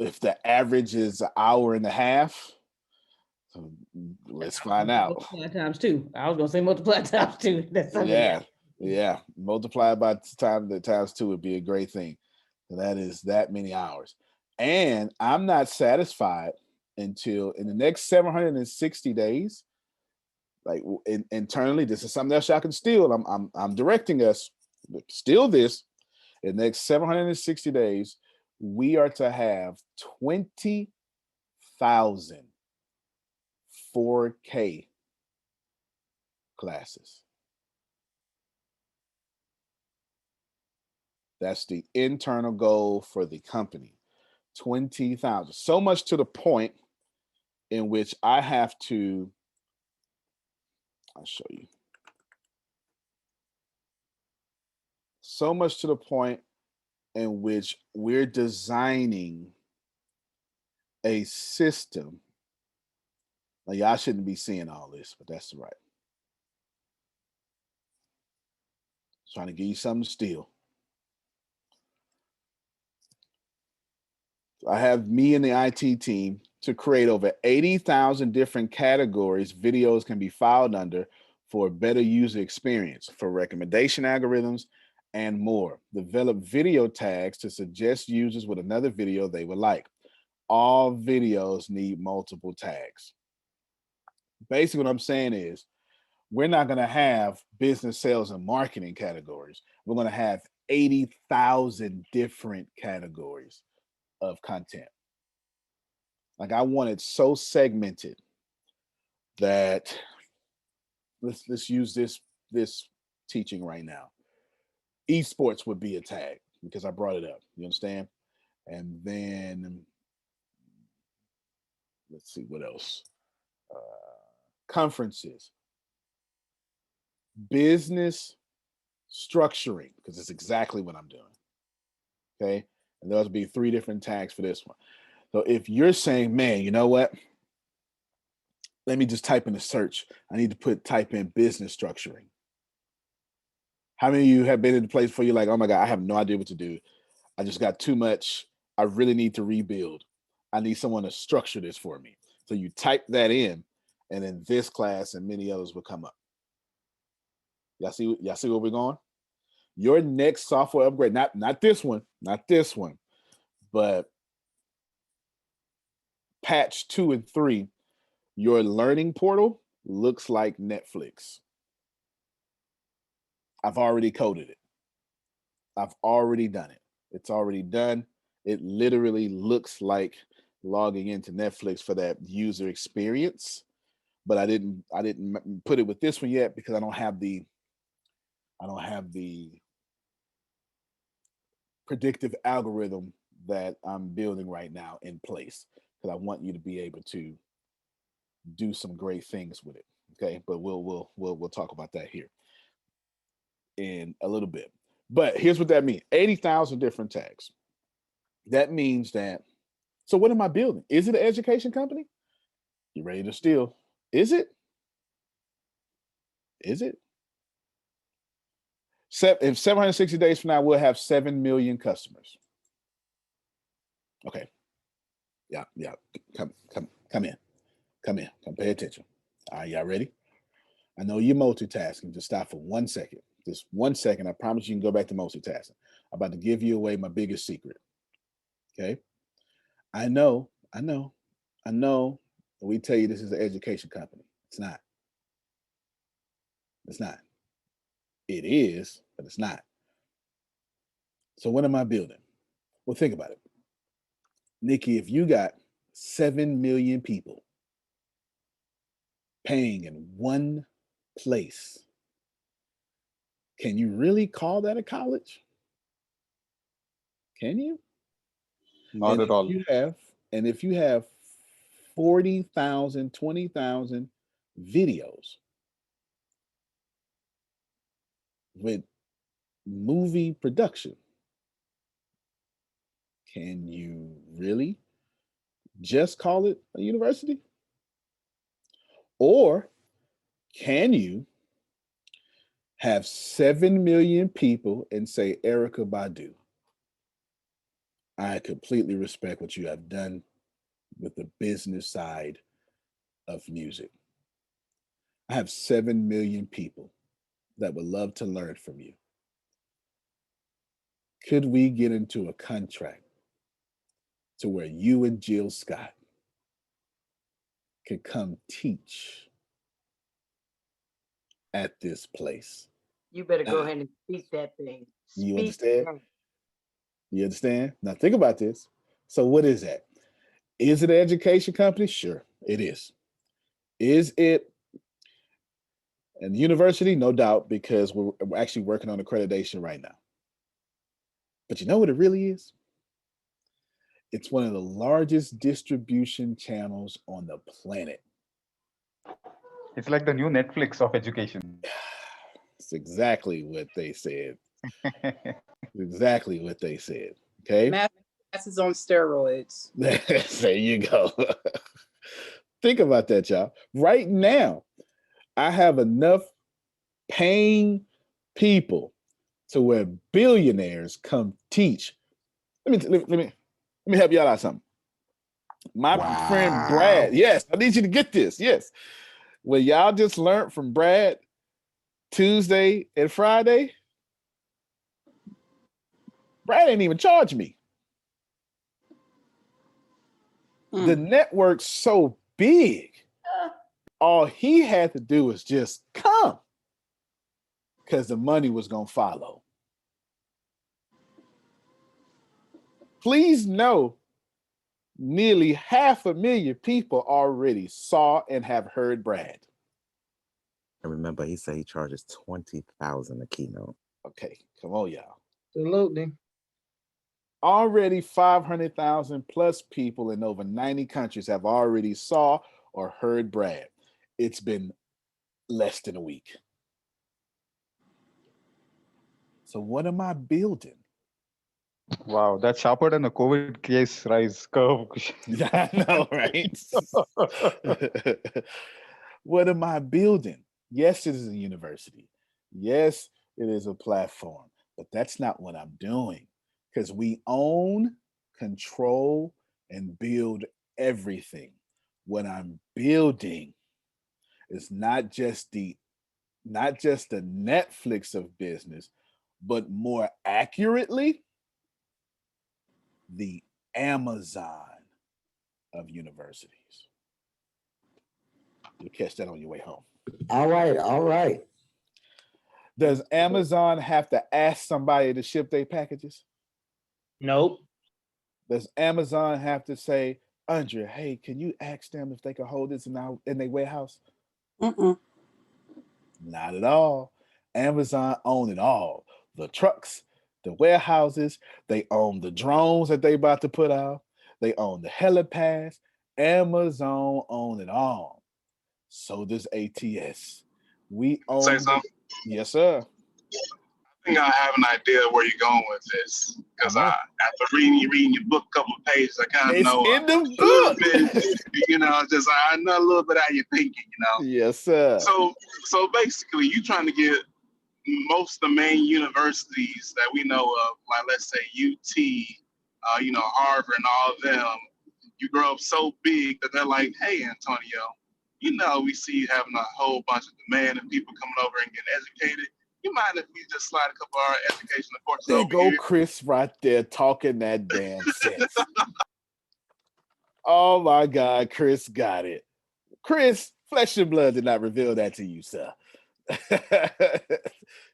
If the average is an hour and a half, let's find out. Multiply times 2. I was going to say multiply times 2. That's so yeah. Multiply by times 2 would be a great thing. So that is that many hours. And I'm not satisfied until in the next 760 days. Like internally, this is something else y'all can steal. I'm directing us. Steal this. In the next 760 days, we are to have 20,000 4K classes. That's the internal goal for the company. 20,000. So much to the point in which I have to, I'll show you. So much to the point in which we're designing a system. Now, y'all shouldn't be seeing all this, but that's right. Trying to give you something to steal. I have me and the IT team to create over 80,000 different categories videos can be filed under for a better user experience, for recommendation algorithms, and more. Develop video tags to suggest users with another video they would like. All videos need multiple tags. Basically, what I'm saying is we're not going to have business, sales, and marketing categories. We're going to have 80,000 different categories of content. Like I want it so segmented that let's use this teaching right now. Esports would be a tag because I brought it up. You understand? And then let's see what else. Conferences, business structuring, because it's exactly what I'm doing. Okay, and there'll be 3 different tags for this one. So if you're saying, man, you know what? Let me just type in a search. I need to type in business structuring. How many of you have been in a place where you're like, oh my God, I have no idea what to do. I just got too much. I really need to rebuild. I need someone to structure this for me. So you type that in, and then this class and many others will come up. Y'all see where we're going? Your next software upgrade, not this one, but patch 2 and 3, your learning portal looks like Netflix. I've already coded it. I've already done it. It's already done. It literally looks like logging into Netflix for that user experience, but I didn't put it with this one yet because I don't have the predictive algorithm that I'm building right now in place, because I want you to be able to do some great things with it. Okay, but we'll talk about that here in a little bit. But here's what that means: 80,000 different tags. That means that. So what am I building? Is it an education company? You ready to steal? Is it? Is it? In 760 days from now, we'll have 7 million customers. Okay. Yeah. Come in. Come pay attention. All right, y'all ready? I know you're multitasking. Just stop for 1 second. Just 1 second. I promise you can go back to multitasking. I'm about to give you away my biggest secret. Okay. I know. We tell you this is an education company. It's not. It's not. It is, but it's not. So what am I building? Well, think about it. Nikki, if you got 7 million people paying in one place, can you really call that a college? Can you? Not at all. If you have 40,000, 20,000 videos with movie production, can you really just call it a university? Or can you have 7 million people and say, Erykah Badu, I completely respect what you have done with the business side of music. I have 7 million people that would love to learn from you. Could we get into a contract to where you and Jill Scott could come teach at this place? You better go ahead and speak that thing. You understand? You understand? Now think about this. So what is that? Is it an education company? Sure, it is. Is it a university? No doubt, because we're actually working on accreditation right now. But you know what it really is? It's one of the largest distribution channels on the planet. It's like the new Netflix of education. It's exactly what they said. Exactly what they said. Okay. Math classes on steroids. There you go. Think about that, y'all. Right now, I have enough paying people to where billionaires come teach. Let me help y'all out something. My friend Brad. Yes, I need you to get this. Yes. Well, y'all just learned from Brad Tuesday and Friday. Brad ain't even charge me. The network's so big. All he had to do was just come, because the money was going to follow. Please know, nearly 500,000 people already saw and have heard Brad. And remember, he said he charges $20,000 a keynote. Okay, come on, y'all. Absolutely. Already 500,000 plus people in over 90 countries have already saw or heard Brad. It's been less than a week. So what am I building? Wow, that's sharper than a COVID case rise curve. Yeah, I know, right? What am I building? Yes, it is a university. Yes, it is a platform, but that's not what I'm doing, because we own, control, and build everything. What I'm building is not just the Netflix of business, but more accurately, the Amazon of universities. You'll catch that on your way home. All right. Does Amazon have to ask somebody to ship their packages? Nope. Does Amazon have to say, Andrea, hey, can you ask them if they can hold this in their warehouse? Not at all. Amazon own it all. The trucks, the warehouses, they own the drones that they about to put out. They own the helipads. Amazon own it all. So does ATS. We own. Say something? Yes, sir. I think I have an idea where you're going with this, because after reading your book a couple of pages, I kind of know in the book. A little bit, just I know a little bit how you're thinking, Yes, sir. So basically, you're trying to get most of the main universities that we know of, like let's say UT, Harvard, and all of them. You grow up so big that they're like, hey, Antonio, we see you having a whole bunch of demand and people coming over and getting educated. You mind if we just slide a couple of our educational courses there over go here? Chris right there talking that damn sense. Oh my God, Chris got it. Chris, flesh and blood did not reveal that to you, sir.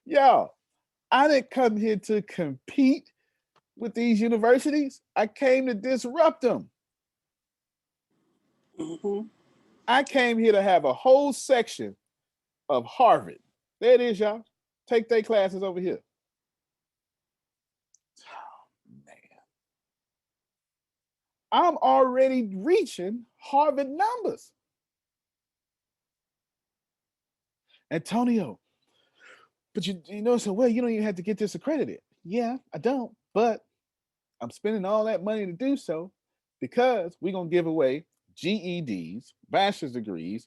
Y'all, I didn't come here to compete with these universities. I came to disrupt them. I came here to have a whole section of Harvard. There it is, y'all. Take their classes over here. Oh, man. I'm already reaching Harvard numbers. Antonio, but you know so well, you don't even have to get this accredited. Yeah, I don't, but I'm spending all that money to do so because we're going to give away GEDs, bachelor's degrees,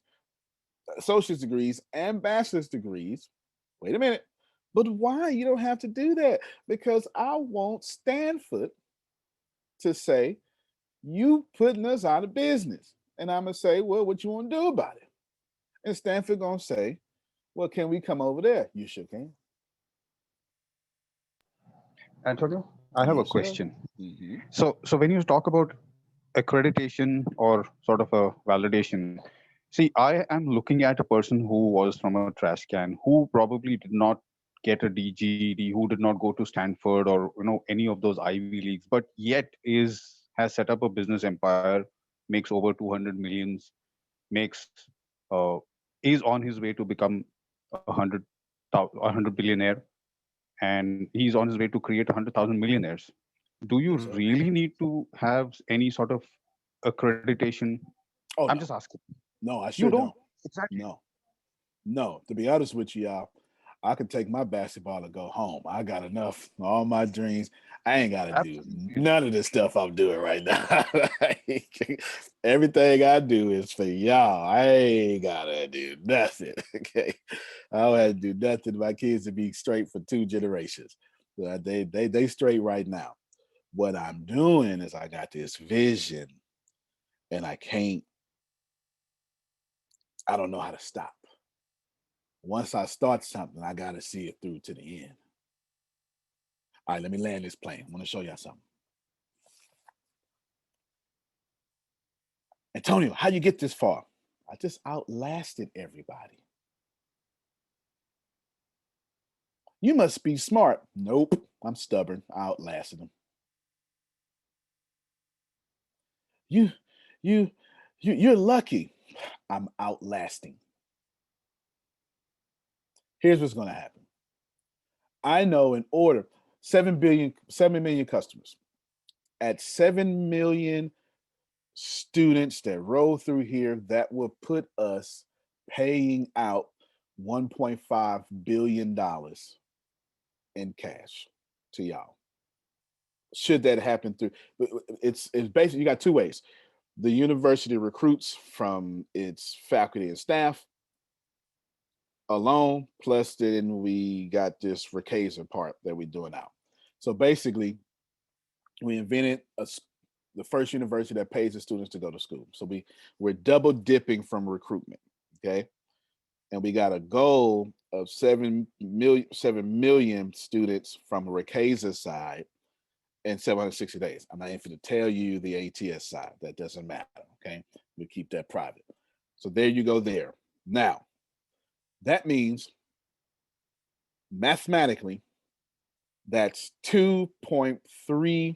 associate's degrees, and bachelor's degrees. Wait a minute. But why? You don't have to do that, because I want Stanford to say, you putting us out of business. And I'm going to say, well, what you want to do about it? And Stanford going to say, well, can we come over there? You sure can. Antonio, I have a question. So when you talk about accreditation or sort of a validation, see, I am looking at a person who was from a trash can, who probably did not get a DGED, who did not go to Stanford or any of those Ivy Leagues, but yet has set up a business empire, makes over 200 millions, is on his way to become a 100 billionaire, and he's on his way to create 100,000 millionaires. Do you really need to have any sort of accreditation? I'm just asking. No, I sure don't. Exactly. No. To be honest with you, y'all, I could take my basketball and go home. I got enough. All my dreams. I ain't got to do none of the stuff I'm doing right now. Everything I do is for y'all. I ain't got to do nothing. Okay. I don't have to do nothing. My kids to be straight for 2 generations. They straight right now. What I'm doing is I got this vision, and I don't know how to stop. Once I start something, I got to see it through to the end. All right, let me land this plane. I want to show y'all something. Antonio, how you get this far? I just outlasted everybody. You must be smart. Nope, I'm stubborn. I outlasted them. You're lucky. I'm outlasting. Here's what's going to happen. I know in order 7 million customers. At 7 million students that roll through here, that will put us paying out $1.5 billion in cash to y'all. Should that happen through, it's basically, you got 2 ways. The university recruits from its faculty and staff alone, plus then we got this Ricasa part that we're doing now. So basically, we invented the first university that pays the students to go to school. So we're double dipping from recruitment, okay? And we got a goal of 7 million students from Ricasa side in 760 days. I'm not even going to tell you the ATS side. That doesn't matter, okay? We keep that private. So there you go there. Now, that means Mathematically, that's $2.3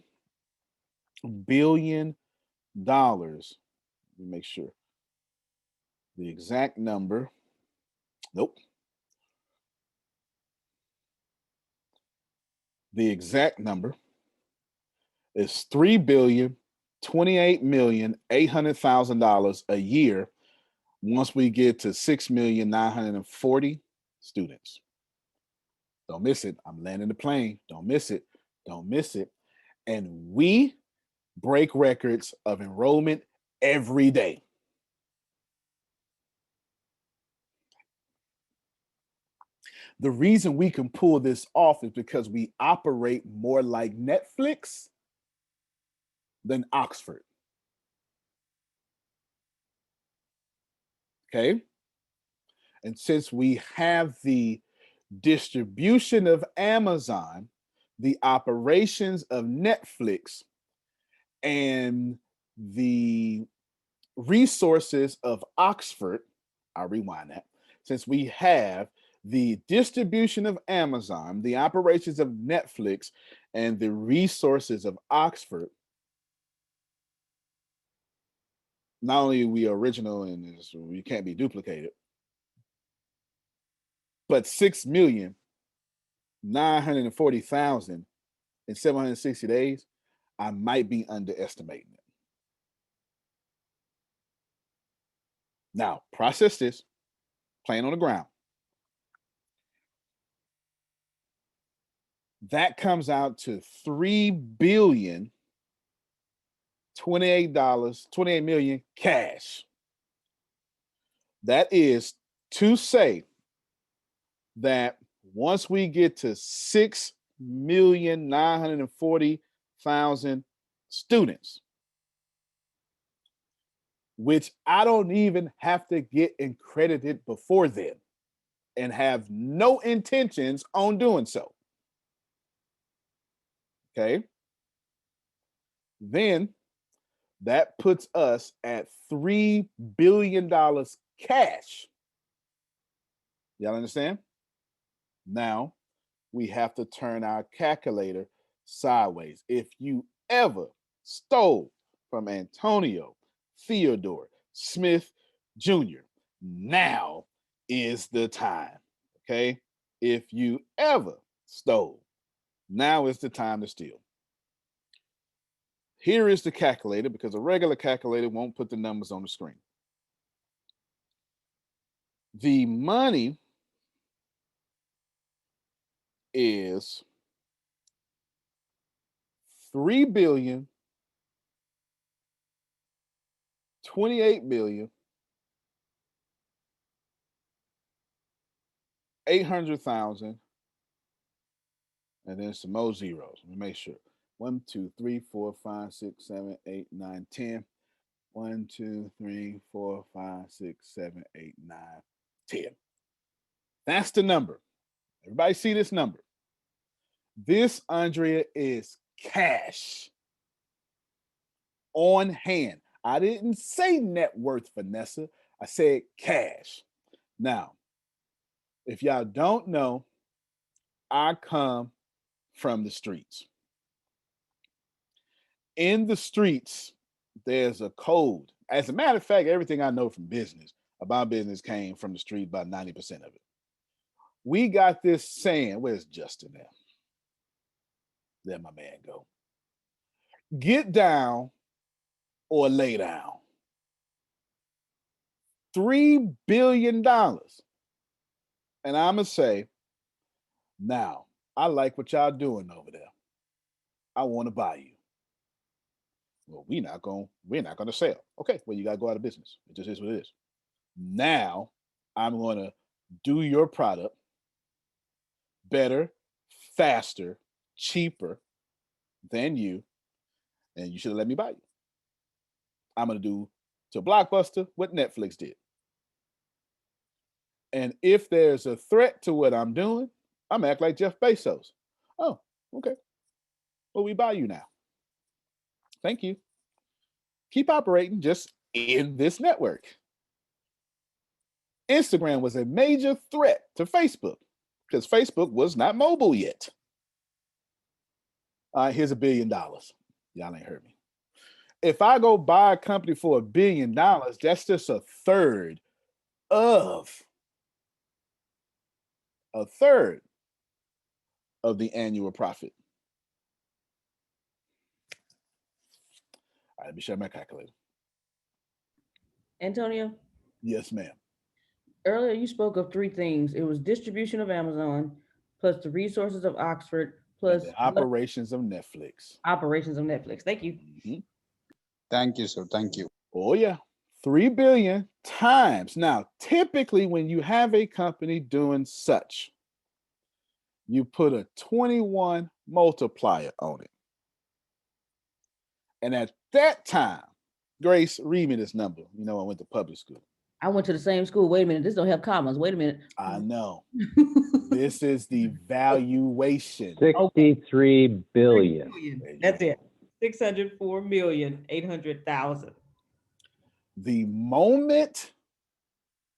billion. Let me make sure. The exact number. Nope. The exact number is $3,028,800,000 a year once we get to 6,940,000 students. Don't miss it. I'm landing the plane. Don't miss it. Don't miss it. And we break records of enrollment every day. The reason we can pull this off is because we operate more like Netflix than Oxford. Okay? And since we have the distribution of Amazon, the operations of Netflix, and the resources of Oxford, I'll rewind that. Since we have the distribution of Amazon, the operations of Netflix, and the resources of Oxford, not only are we original and we can't be duplicated, but 6,940,000 in 760 days, I might be underestimating it. Now, process this, playing on the ground. That comes out to $3,028 million cash. That is to say that once we get to 6,940,000 students, which I don't even have to get accredited before then and have no intentions on doing so. Okay. Then that puts us at $3 billion cash. Y'all understand? Now we have to turn our calculator sideways. If you ever stole from Antonio Theodore Smith Jr., now is the time. Okay? If you ever stole, now is the time to steal. Here is the calculator, because a regular calculator won't put the numbers on the screen. The money is $3,028,800,000, and then some more zeros. Let me make sure. 1, 2, 3, 4, 5, 6, 7, 8, 9, 10. 1, 2, 3, 4, 5, 6, 7, 8, 9, 10. That's the number. Everybody see this number? This, Andrea, is cash on hand. I didn't say net worth, Vanessa. I said cash. Now, if y'all don't know, I come from the streets. In the streets, there's a code. As a matter of fact, everything I know from business about business came from the street, about 90% of it. We got this saying, where's Justin now? There my man go. Get down or lay down. $3 billion. And I'm going to say, now, I like what y'all doing over there. I want to buy you. Well, we're not going to sell. Okay, well, you got to go out of business. It just is what it is. Now, I'm going to do your product better, faster, cheaper than you, and you should have let me buy you. I'm going to do to Blockbuster what Netflix did. And if there's a threat to what I'm doing, I'm act like Jeff Bezos. Oh, okay. Well, we buy you now. Thank you. Keep operating just in this network. Instagram was a major threat to Facebook. because Facebook was not mobile yet. All right, here's $1 billion. Y'all ain't heard me. If I go buy a company for $1 billion, that's just a third of the annual profit. All right, let me share my calculator. Antonio? Yes, ma'am. Earlier you spoke of 3 things. It was distribution of Amazon, plus the resources of Oxford, plus the operations of Netflix. Operations of Netflix. Thank you. Mm-hmm. Thank you, sir. Thank you. Oh, yeah. 3 billion times. Now, typically when you have a company doing such, you put a 21 multiplier on it. And at that time, Grace, read me this number. You know, I went to public school. I went to the same school. Wait a minute. This don't have commas. Wait a minute. I know. This is the valuation. 63 billion. That's it. 604,800,000. The moment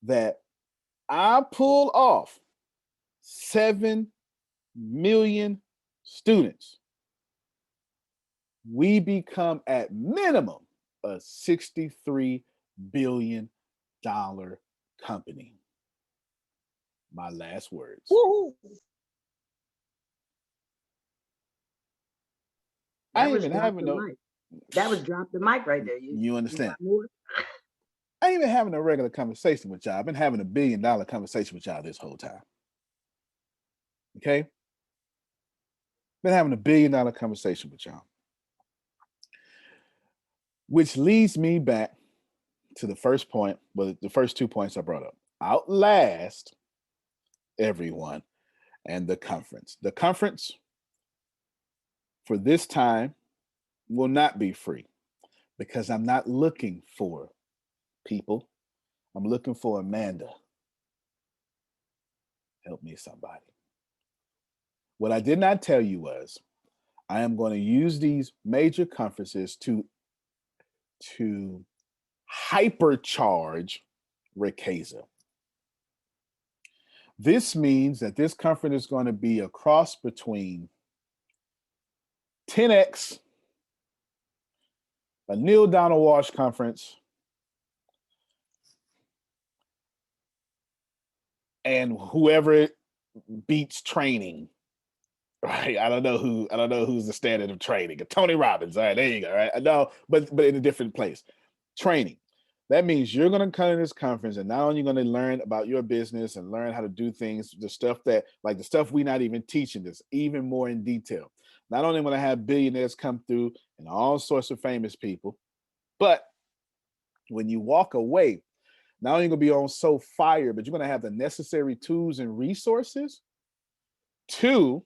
that I pull off 7 million students, we become at minimum a $63 billion company. My last words. Woo-hoo. I ain't even having no. That was drop the mic right there. You understand? I ain't even having a regular conversation with y'all. I've been having $1 billion conversation with y'all this whole time. Okay? Been having $1 billion conversation with y'all. Which leads me back to the first point, well, the first 2 points I brought up. Outlast everyone and the conference. The conference for this time will not be free because I'm not looking for people. I'm looking for Amanda. Help me, somebody. What I did not tell you was I am going to use these major conferences to hypercharge Ricasa. This means that this conference is going to be a cross between 10X, a Neil Donald Walsh conference, and whoever beats training. Right. I don't know who's the standard of training. Tony Robbins. All right, there you go. Right. I know, but in a different place. Training. That means you're going to come to this conference and not only you're going to learn about your business and learn how to do things, the stuff we're not even teaching this even more in detail. Not only going to have billionaires come through and all sorts of famous people, but when you walk away, not only going to be on so fire, but you're going to have the necessary tools and resources to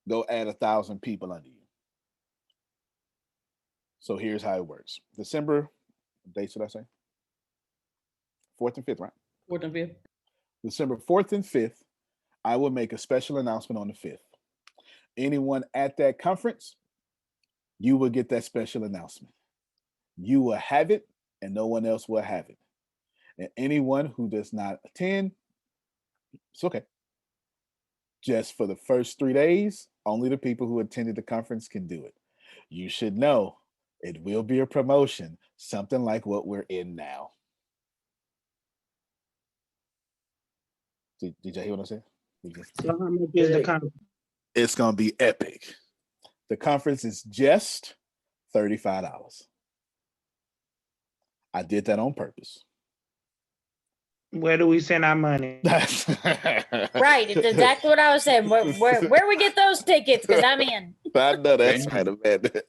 go add 1,000 people under you. So here's how it works. December, what date should I say? 4th and 5th, right? 4th and 5th. December 4th and 5th, I will make a special announcement on the 5th. Anyone at that conference, you will get that special announcement. You will have it and no one else will have it. And anyone who does not attend, it's okay. Just for the first 3 days, only the people who attended the conference can do it. You should know it will be a promotion, something like what we're in now. Did you hear what I said? So how much is the conference? It's going to be epic. The conference is just $35. I did that on purpose. Where do we send our money? Right, it's exactly what I was saying. Where we get those tickets? Because I'm in. I know that's right, Amanda.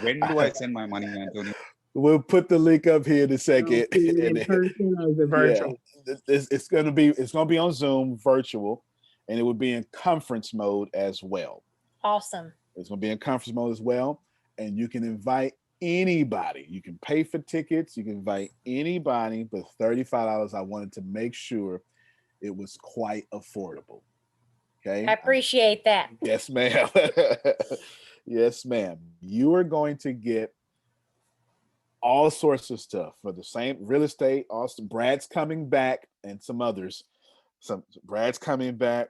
When do I send my money, Antonio? We'll put the link up here in a second. In person or is it virtual? Yeah, it's gonna be on Zoom, virtual, and it will be in conference mode as well. Awesome. It's gonna be in conference mode as well, and you can invite anybody. You can pay for tickets. You can invite anybody, but $35. I wanted to make sure it was quite affordable. Okay. I appreciate that. Yes, ma'am. Yes, ma'am. You are going to get all sorts of stuff for the same real estate. Also, Brad's coming back and some others. Brad's coming back.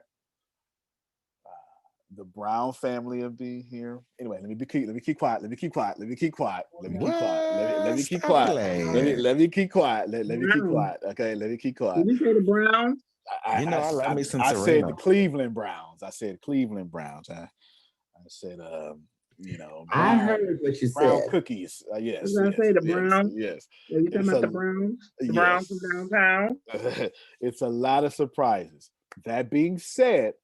The Brown family will be here. Anyway, let me keep quiet. Let me keep quiet. Let me keep quiet. Let me keep quiet. Let me keep quiet. Let me keep quiet. Let me keep quiet. Okay, let me keep quiet. Did you say the Browns? I love me some Serena. I said the Cleveland Browns. I said I heard what you brown said. Cookies. Yes. I was gonna say the Browns. Yes. Are you talking about the Browns? The Browns from downtown. It's a lot of surprises. That being said,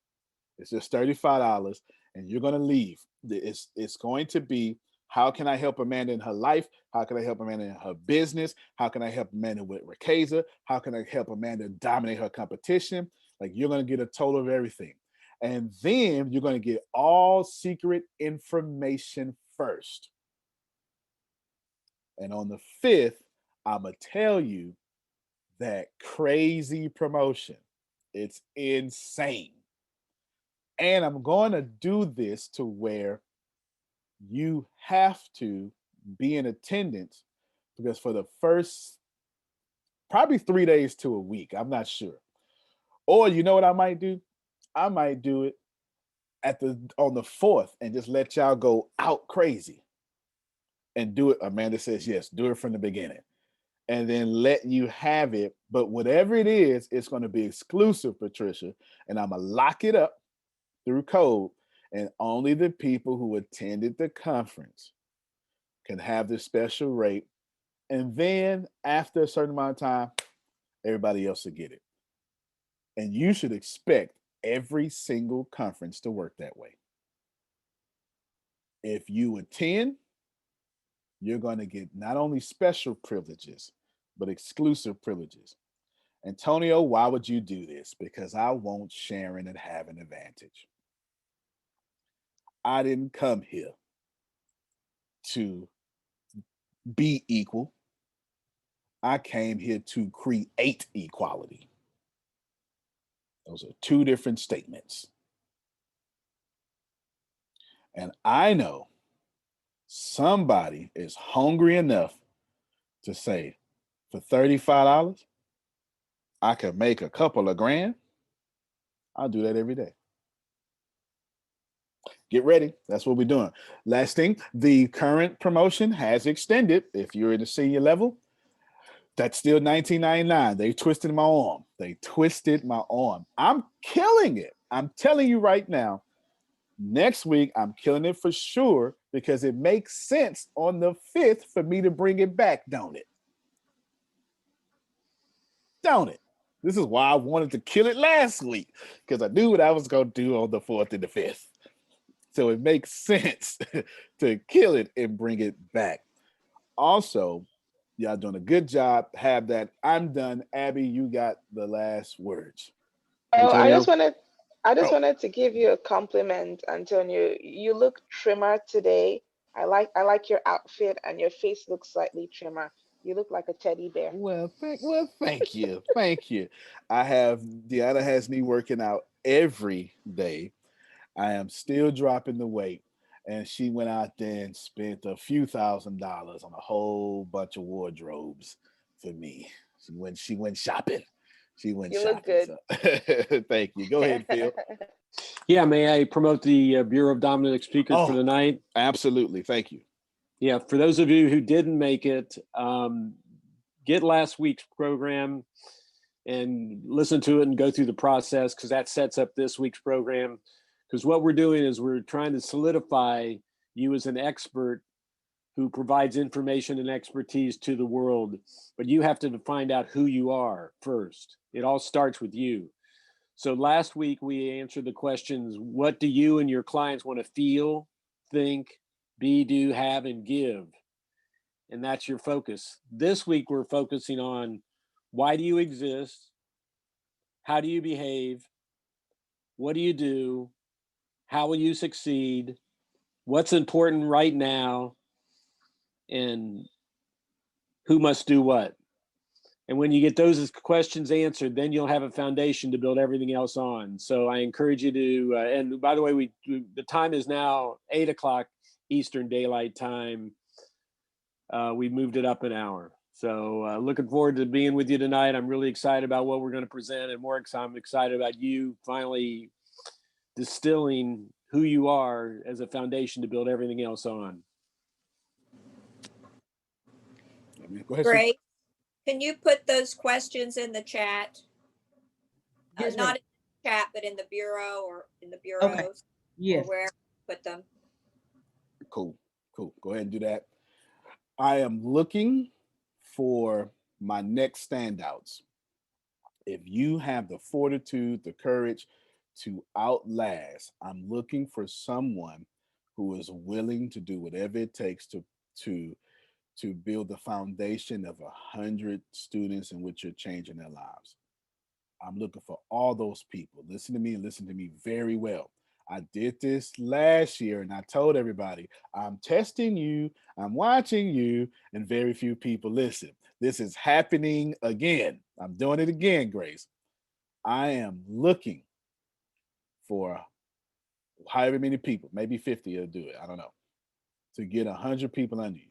it's just $35, and you're going to leave. It's going to be, how can I help Amanda in her life? How can I help Amanda in her business? How can I help Amanda with Rakeza? How can I help Amanda dominate her competition? Like, you're going to get a total of everything. And then you're going to get all secret information first. And on the 5th, I'm going to tell you that crazy promotion. It's insane. And I'm going to do this to where you have to be in attendance, because for the first probably 3 days to a week, I'm not sure. Or you know what I might do? I might do it on the 4th and just let y'all go out crazy and do it. Amanda says yes, do it from the beginning. And then let you have it. But whatever it is, it's going to be exclusive, Patricia. And I'm going to lock it up through code. And only the people who attended the conference can have this special rate. And then after a certain amount of time, everybody else will get it. And you should expect every single conference to work that way. If you attend, you're going to get not only special privileges, but exclusive privileges. Antonio, why would you do this? Because I want Sharon to have an advantage. I didn't come here to be equal. I came here to create equality. Those are two different statements. And I know somebody is hungry enough to say, for $35, I could make a couple of grand. I'll do that every day. Get ready. That's what we're doing. Last thing, the current promotion has extended. If you're in the senior level, that's still $19.99. They twisted my arm. I'm killing it. I'm telling you right now, next week, I'm killing it for sure, because it makes sense on the 5th for me to bring it back, don't it? Don't it? This is why I wanted to kill it last week, because I knew what I was going to do on the 4th and the 5th. So it makes sense to kill it and bring it back. Also, y'all doing a good job. Have that. I'm done. Abby, you got the last words. Oh, Antonio? I just wanted to give you a compliment, Antonio. You look trimmer today. I like your outfit, and your face looks slightly trimmer. You look like a teddy bear. Well, thank you. Thank you. Deanna has me working out every day. I am still dropping the weight. And she went out there and spent a few $1,000s on a whole bunch of wardrobes for me. She went shopping. You look good. So. Thank you. Go ahead, Phil. Yeah, may I promote the Bureau of Dominant Speakers for the night? Absolutely. Thank you. Yeah, for those of you who didn't make it, get last week's program and listen to it and go through the process, because that sets up this week's program. Because what we're doing is we're trying to solidify you as an expert who provides information and expertise to the world, but you have to find out who you are first. It all starts with you. So last week we answered the questions, what do you and your clients want to feel, think, be, do, have, and give? And that's your focus. This week we're focusing on, why do you exist? How do you behave? What do you do? How will you succeed? What's important right now? And who must do what? And when you get those questions answered, then you'll have a foundation to build everything else on. So I encourage you to, and by the way, the time is now 8 o'clock Eastern Daylight Time. we moved it up an hour. So looking forward to being with you tonight. I'm really excited about what we're going to present, and I'm excited about you finally distilling who you are as a foundation to build everything else on. Go ahead, Great. Can you put those questions in the chat? Yes, not in the chat, but in the bureau or in the bureaus. Okay. Yes. Or where put them. Cool. Go ahead and do that. I am looking for my next standouts. If you have the fortitude, the courage to outlast, I'm looking for someone who is willing to do whatever it takes to build the foundation of 100 students in which you're changing their lives. I'm looking for all those people. Listen to me and listen to me very well. I did this last year and I told everybody, I'm testing you, I'm watching you, and very few people listen. This is happening again. I'm doing it again, Grace. I am looking for however many people, maybe 50 will do it, I don't know, to get 100 people under you.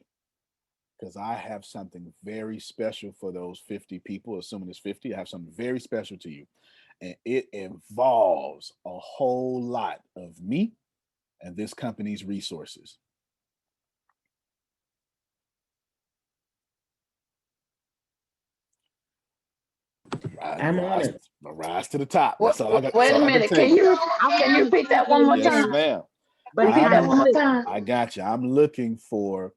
Because I have something very special for those 50 people, assuming it's 50, I have something very special to you. And it involves a whole lot of me and this company's resources. I'm on it. Rise to the top. What, That's all I got. wait a minute. Can you repeat that one more Yes, time? ma'am. Repeat that one more time. I got you. I'm looking for,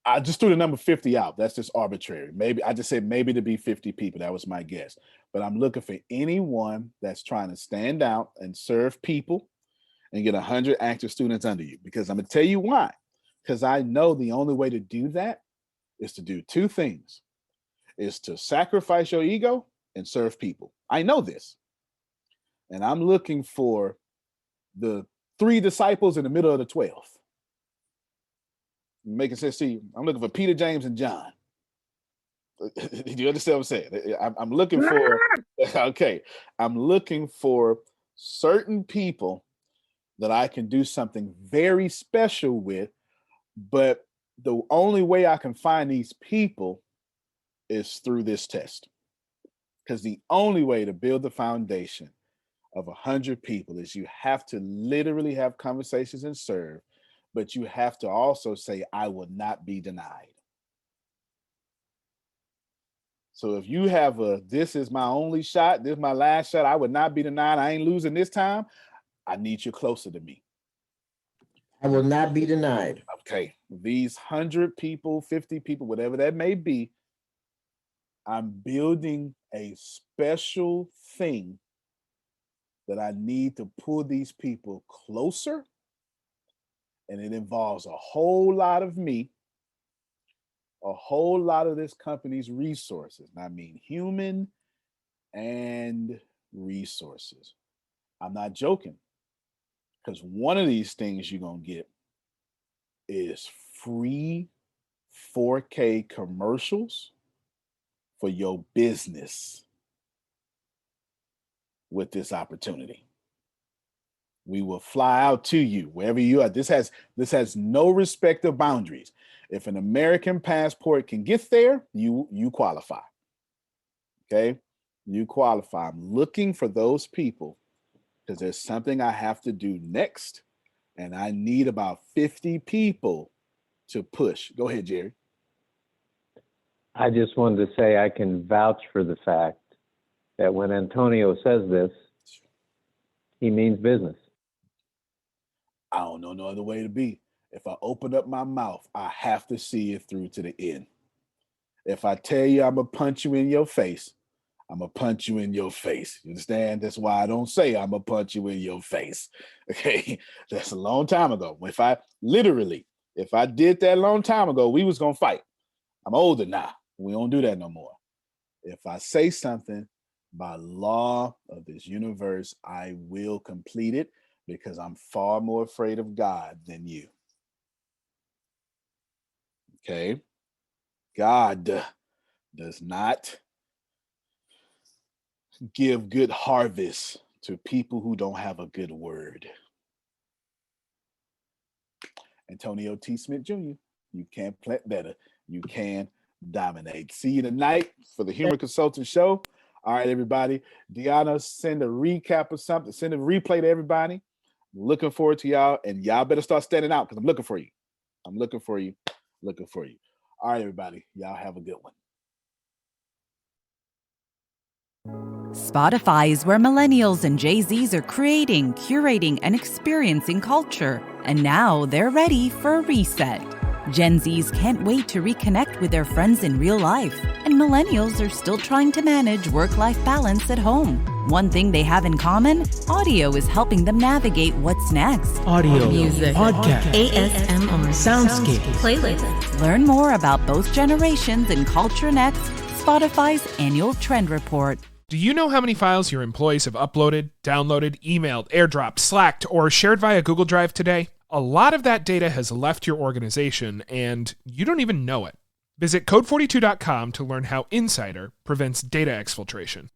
I just threw the number 50 out. That's just arbitrary. Maybe I just said maybe to be 50 people. That was my guess. But I'm looking for anyone that's trying to stand out and serve people and get 100 active students under you. Because I'm going to tell you why. Because I know the only way to do that is to do two things. Is to sacrifice your ego and serve people. I know this. And I'm looking for the 3 disciples in the middle of the 12. Making sense to you? I'm looking for Peter, James, and John. Do you understand what I'm saying? I'm looking for, okay, I'm looking for certain people that I can do something very special with, but the only way I can find these people is through this test. Because the only way to build the foundation of 100 people is you have to literally have conversations and serve, but you have to also say, I will not be denied. So if you have this is my only shot, this is my last shot, I would not be denied, I ain't losing this time, I need you closer to me. I will not be denied. Okay, these 100 people, 50 people, whatever that may be, I'm building a special thing that I need to pull these people closer. And it involves a whole lot of me, a whole lot of this company's resources. And I mean human and resources. I'm not joking. Because one of these things you're going to get is free 4K commercials for your business with this opportunity. We will fly out to you wherever you are. This has no respect of boundaries. If an American passport can get there, you qualify. Okay, you qualify. I'm looking for those people because there's something I have to do next, and I need about 50 people to push. Go ahead, Jerry. I just wanted to say I can vouch for the fact that when Antonio says this, he means business. I don't know no other way to be. If I open up my mouth, I have to see it through to the end. If I tell you I'm going to punch you in your face, I'm going to punch you in your face. You understand? That's why I don't say I'm going to punch you in your face. Okay? That's a long time ago. If I did that a long time ago, we was going to fight. I'm older now. We don't do that no more. If I say something by law of this universe, I will complete it because I'm far more afraid of God than you. Okay? God does not give good harvest to people who don't have a good word. Antonio T. Smith Jr. You can plant better. You can dominate. See you tonight for the Humor Consultant Show. All right, everybody. Deanna, send a recap or something. Send a replay to everybody. I'm looking forward to y'all. And y'all better start standing out because I'm looking for you. I'm looking for you. Looking for you. All right, everybody. Y'all have a good one. Spotify is where millennials and Gen Zs are creating, curating, and experiencing culture. And now they're ready for a reset. Gen Zs can't wait to reconnect with their friends in real life. And millennials are still trying to manage work-life balance at home. One thing they have in common, audio is helping them navigate what's next. Audio, music, podcast, ASMR, soundscape, playlists. Learn more about both generations in Culture Next, Spotify's annual trend report. Do you know how many files your employees have uploaded, downloaded, emailed, airdropped, slacked, or shared via Google Drive today? A lot of that data has left your organization, and you don't even know it. Visit code42.com to learn how Insider prevents data exfiltration.